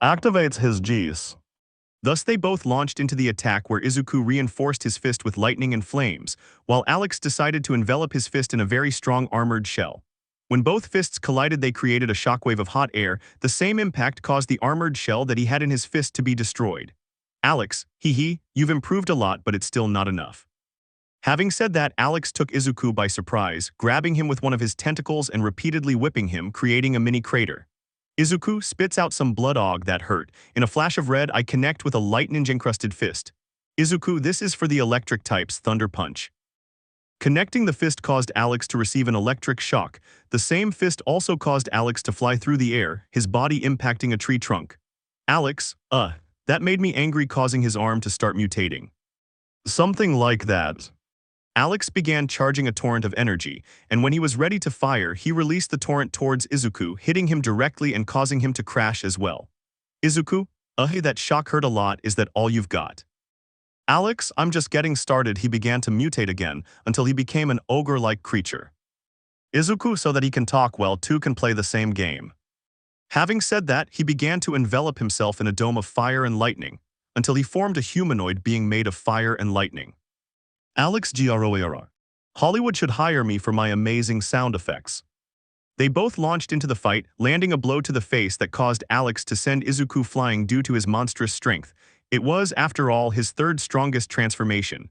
Activates his G's. Thus they both launched into the attack where Izuku reinforced his fist with lightning and flames, while Alex decided to envelop his fist in a very strong armored shell. When both fists collided, they created a shockwave of hot air. The same impact caused the armored shell that he had in his fist to be destroyed. Alex, you've improved a lot, but it's still not enough. Having said that, Alex took Izuku by surprise, grabbing him with one of his tentacles and repeatedly whipping him, creating a mini crater. Izuku spits out some blood. That hurt. In a flash of red, I connect with a lightning-encrusted fist. Izuku, this is for the electric type's Thunder Punch. Connecting the fist caused Alex to receive an electric shock. The same fist also caused Alex to fly through the air, his body impacting a tree trunk. Alex, that made me angry, causing his arm to start mutating. Something like that. Alex began charging a torrent of energy, and when he was ready to fire, he released the torrent towards Izuku, hitting him directly and causing him to crash as well. Izuku, that shock hurt a lot. Is that all you've got? Alex, I'm just getting started. He began to mutate again, until he became an ogre-like creature. Izuku, so that he can talk well, 2 can play the same game. Having said that, he began to envelop himself in a dome of fire and lightning, until he formed a humanoid being made of fire and lightning. Alex Groar. Hollywood should hire me for my amazing sound effects. They both launched into the fight, landing a blow to the face that caused Alex to send Izuku flying due to his monstrous strength. It was, after all, his 3rd strongest transformation.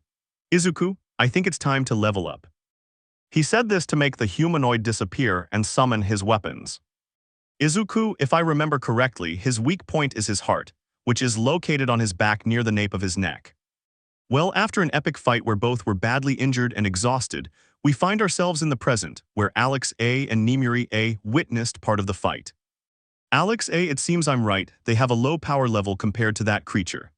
Izuku, I think it's time to level up. He said this to make the humanoid disappear and summon his weapons. Izuku, if I remember correctly, his weak point is his heart, which is located on his back near the nape of his neck. Well, after an epic fight where both were badly injured and exhausted, we find ourselves in the present, where Alex and Nemuri witnessed part of the fight. Alex, it seems I'm right, they have a low power level compared to that creature.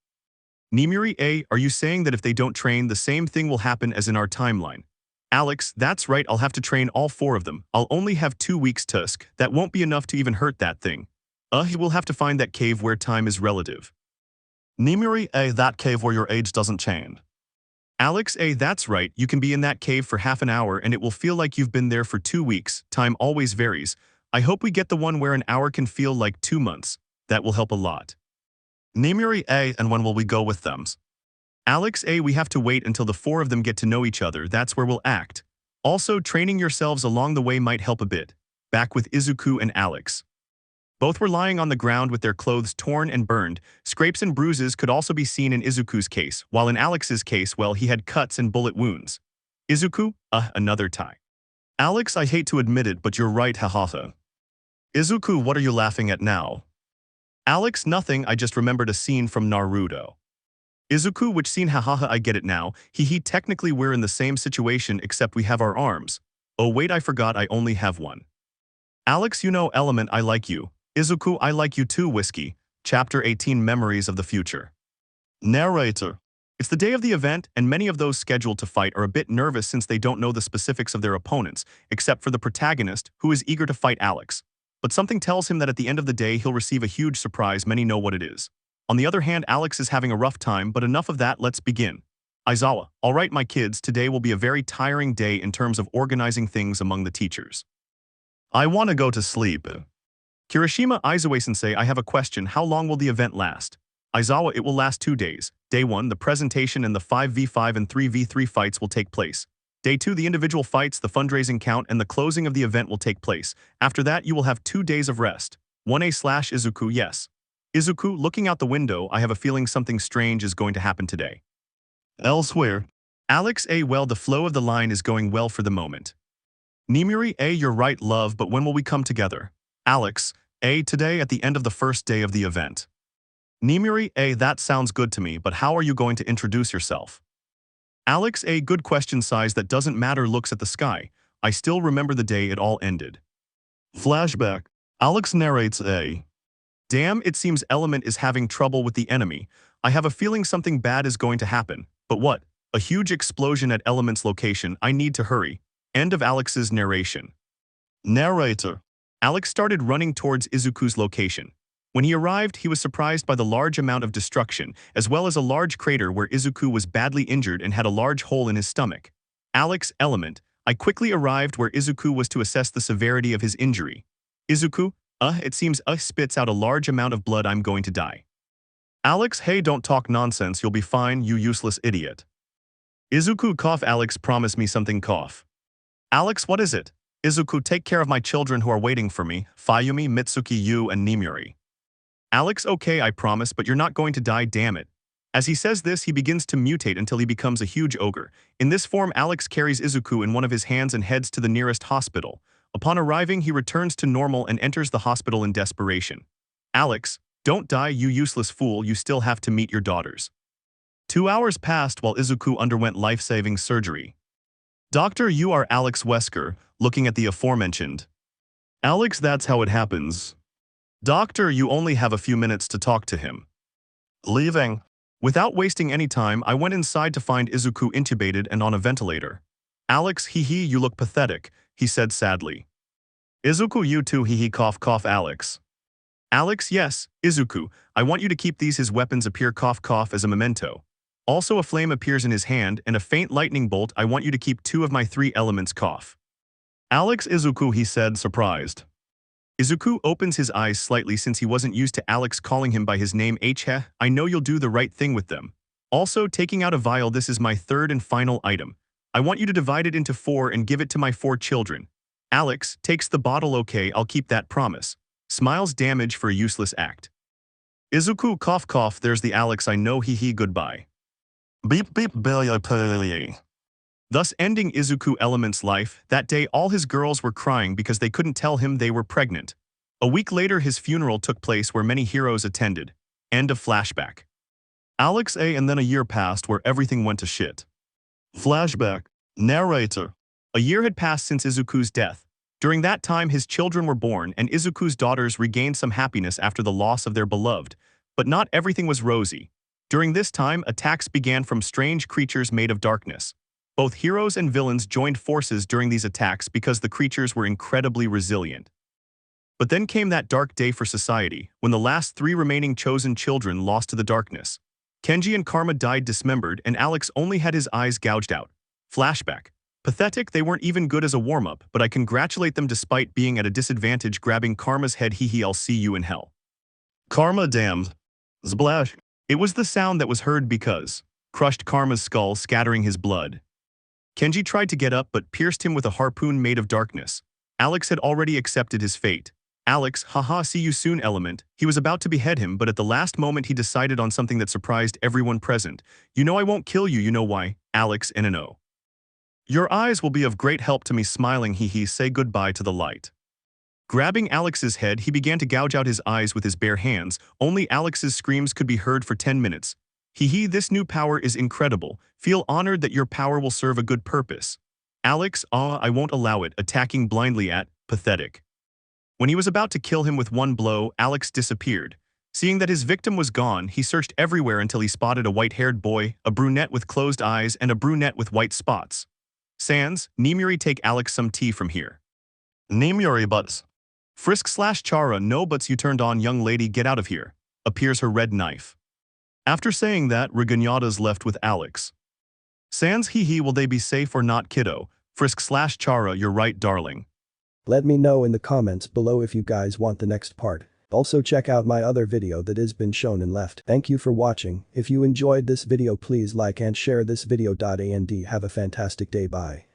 Nemuri, are you saying that if they don't train, the same thing will happen as in our timeline? Alex, that's right, I'll have to train all 4 of them. I'll only have 2 weeks tusk, that won't be enough to even hurt that thing. He will have to find that cave where time is relative. Nemuri, that cave where your age doesn't change. Alex, that's right, you can be in that cave for half an hour and it will feel like you've been there for 2 weeks, time always varies. I hope we get the one where an hour can feel like 2 months, that will help a lot. Nemuri, and when will we go with them? Alex, we have to wait until the 4 of them get to know each other, that's where we'll act. Also, training yourselves along the way might help a bit. Back with Izuku and Alex. Both were lying on the ground with their clothes torn and burned. Scrapes and bruises could also be seen in Izuku's case, while in Alex's case, well, he had cuts and bullet wounds. Izuku, another tie. Alex, I hate to admit it, but you're right, hahaha. Izuku, what are you laughing at now? Alex, nothing, I just remembered a scene from Naruto. Izuku, which scene, hahaha, I get it now. Technically we're in the same situation except we have our arms. Oh wait, I forgot I only have one. Alex, Element, I like you. Izuku, I like you too, Whiskey. Chapter 18, Memories of the Future. Narrator. It's the day of the event, and many of those scheduled to fight are a bit nervous since they don't know the specifics of their opponents, except for the protagonist, who is eager to fight Alex. But something tells him that at the end of the day he'll receive a huge surprise. Many know what it is. On the other hand, Alex is having a rough time, but enough of that, let's begin. Aizawa, alright my kids, today will be a very tiring day in terms of organizing things among the teachers. I want to go to sleep. Kirishima Izuwe-sensei, I have a question. How long will the event last? Aizawa, it will last 2 days. Day 1, the presentation and the 5v5 and 3v3 fights will take place. Day 2, the individual fights, the fundraising count, and the closing of the event will take place. After that, you will have 2 days of rest. 1A/Izuku, yes. Izuku, looking out the window, I have a feeling something strange is going to happen today. Elsewhere. Alex A. Well, the flow of the line is going well for the moment. Nimuri A. You're right, love, but when will we come together? Alex A. Today at the end of the first day of the event. Nimuri A. That sounds good to me, but how are you going to introduce yourself? Alex A. Good question. Size that doesn't matter looks at the sky. I still remember the day it all ended. Flashback. Alex narrates A. Damn, it seems Element is having trouble with the enemy. I have a feeling something bad is going to happen. But what? A huge explosion at Element's location. I need to hurry. End of Alex's narration. Narrator. Alex started running towards Izuku's location. When he arrived, he was surprised by the large amount of destruction, as well as a large crater where Izuku was badly injured and had a large hole in his stomach. Alex, Element. I quickly arrived where Izuku was to assess the severity of his injury. Izuku, it seems spits out a large amount of blood. I'm going to die. Alex, hey, don't talk nonsense. You'll be fine, you useless idiot. Izuku, cough. Alex, promise me something, cough. Alex, what is it? Izuku, take care of my children who are waiting for me, Fayumi, Mitsuki, Yu, and Nimuri. Alex, okay, I promise, but you're not going to die, damn it. As he says this, he begins to mutate until he becomes a huge ogre. In this form, Alex carries Izuku in one of his hands and heads to the nearest hospital. Upon arriving, he returns to normal and enters the hospital in desperation. Alex, don't die, you useless fool, you still have to meet your daughters. 2 hours passed while Izuku underwent life-saving surgery. Doctor, you are Alex Wesker, looking at the aforementioned. Alex, that's how it happens. Doctor, you only have a few minutes to talk to him. Leaving. Without wasting any time, I went inside to find Izuku intubated and on a ventilator. Alex, hee, you look pathetic, he said sadly. Izuku, you too, hee, cough, cough, Alex. Alex, yes, Izuku, I want you to keep these. His weapons appear, cough, cough, as a memento. Also a flame appears in his hand and a faint lightning bolt. I want you to keep 2 of my 3 elements, cough. Alex, Izuku, he said, surprised. Izuku opens his eyes slightly since he wasn't used to Alex calling him by his name. I know you'll do the right thing with them. Also, taking out a vial, this is my 3rd and final item. I want you to divide it into 4 and give it to my 4 children. Alex takes the bottle. Okay, I'll keep that promise. Smiles. Damage for a useless act. Izuku, cough, cough, there's the Alex I know, hee, goodbye. Beep, beep, billy. Thus ending Izuku Element's life. That day all his girls were crying because they couldn't tell him they were pregnant. A week later his funeral took place where many heroes attended. End of flashback. Alex A. And then a year passed where everything went to shit. Flashback. Narrator. A year had passed since Izuku's death. During that time his children were born and Izuku's daughters regained some happiness after the loss of their beloved. But not everything was rosy. During this time attacks began from strange creatures made of darkness. Both heroes and villains joined forces during these attacks because the creatures were incredibly resilient. But then came that dark day for society, when the last 3 remaining chosen children lost to the darkness. Kenji and Karma died dismembered and Alex only had his eyes gouged out. Flashback. Pathetic, they weren't even good as a warm-up, but I congratulate them despite being at a disadvantage. Grabbing Karma's head, hee, I'll see you in hell. Karma, damned. Splash. It was the sound that was heard because crushed Karma's skull, scattering his blood. Kenji tried to get up but pierced him with a harpoon made of darkness. Alex had already accepted his fate. Alex, haha, see you soon, Element. He was about to behead him, but at the last moment he decided on something that surprised everyone present. You know I won't kill you, you know why? Alex, NNO. Your eyes will be of great help to me, smiling, hee, say goodbye to the light. Grabbing Alex's head, he began to gouge out his eyes with his bare hands. Only Alex's screams could be heard for 10 minutes. Hee, this new power is incredible. Feel honored that your power will serve a good purpose. Alex, I won't allow it, attacking blindly at, pathetic. When he was about to kill him with one blow, Alex disappeared. Seeing that his victim was gone, he searched everywhere until he spotted a white-haired boy, a brunette with closed eyes, and a brunette with white spots. Sans, Nimuri, take Alex some tea from here. Nimuri, butts. Frisk/Chara, no buts, you turned on, young lady, get out of here. Appears her red knife. After saying that, Regañadas left with Alex. Sans, hee, will they be safe or not, kiddo? Frisk/Chara, you're right, darling. Let me know in the comments below if you guys want the next part. Also check out my other video that has been shown and left. Thank you for watching. If you enjoyed this video please like and share this video. And have a fantastic day. Bye.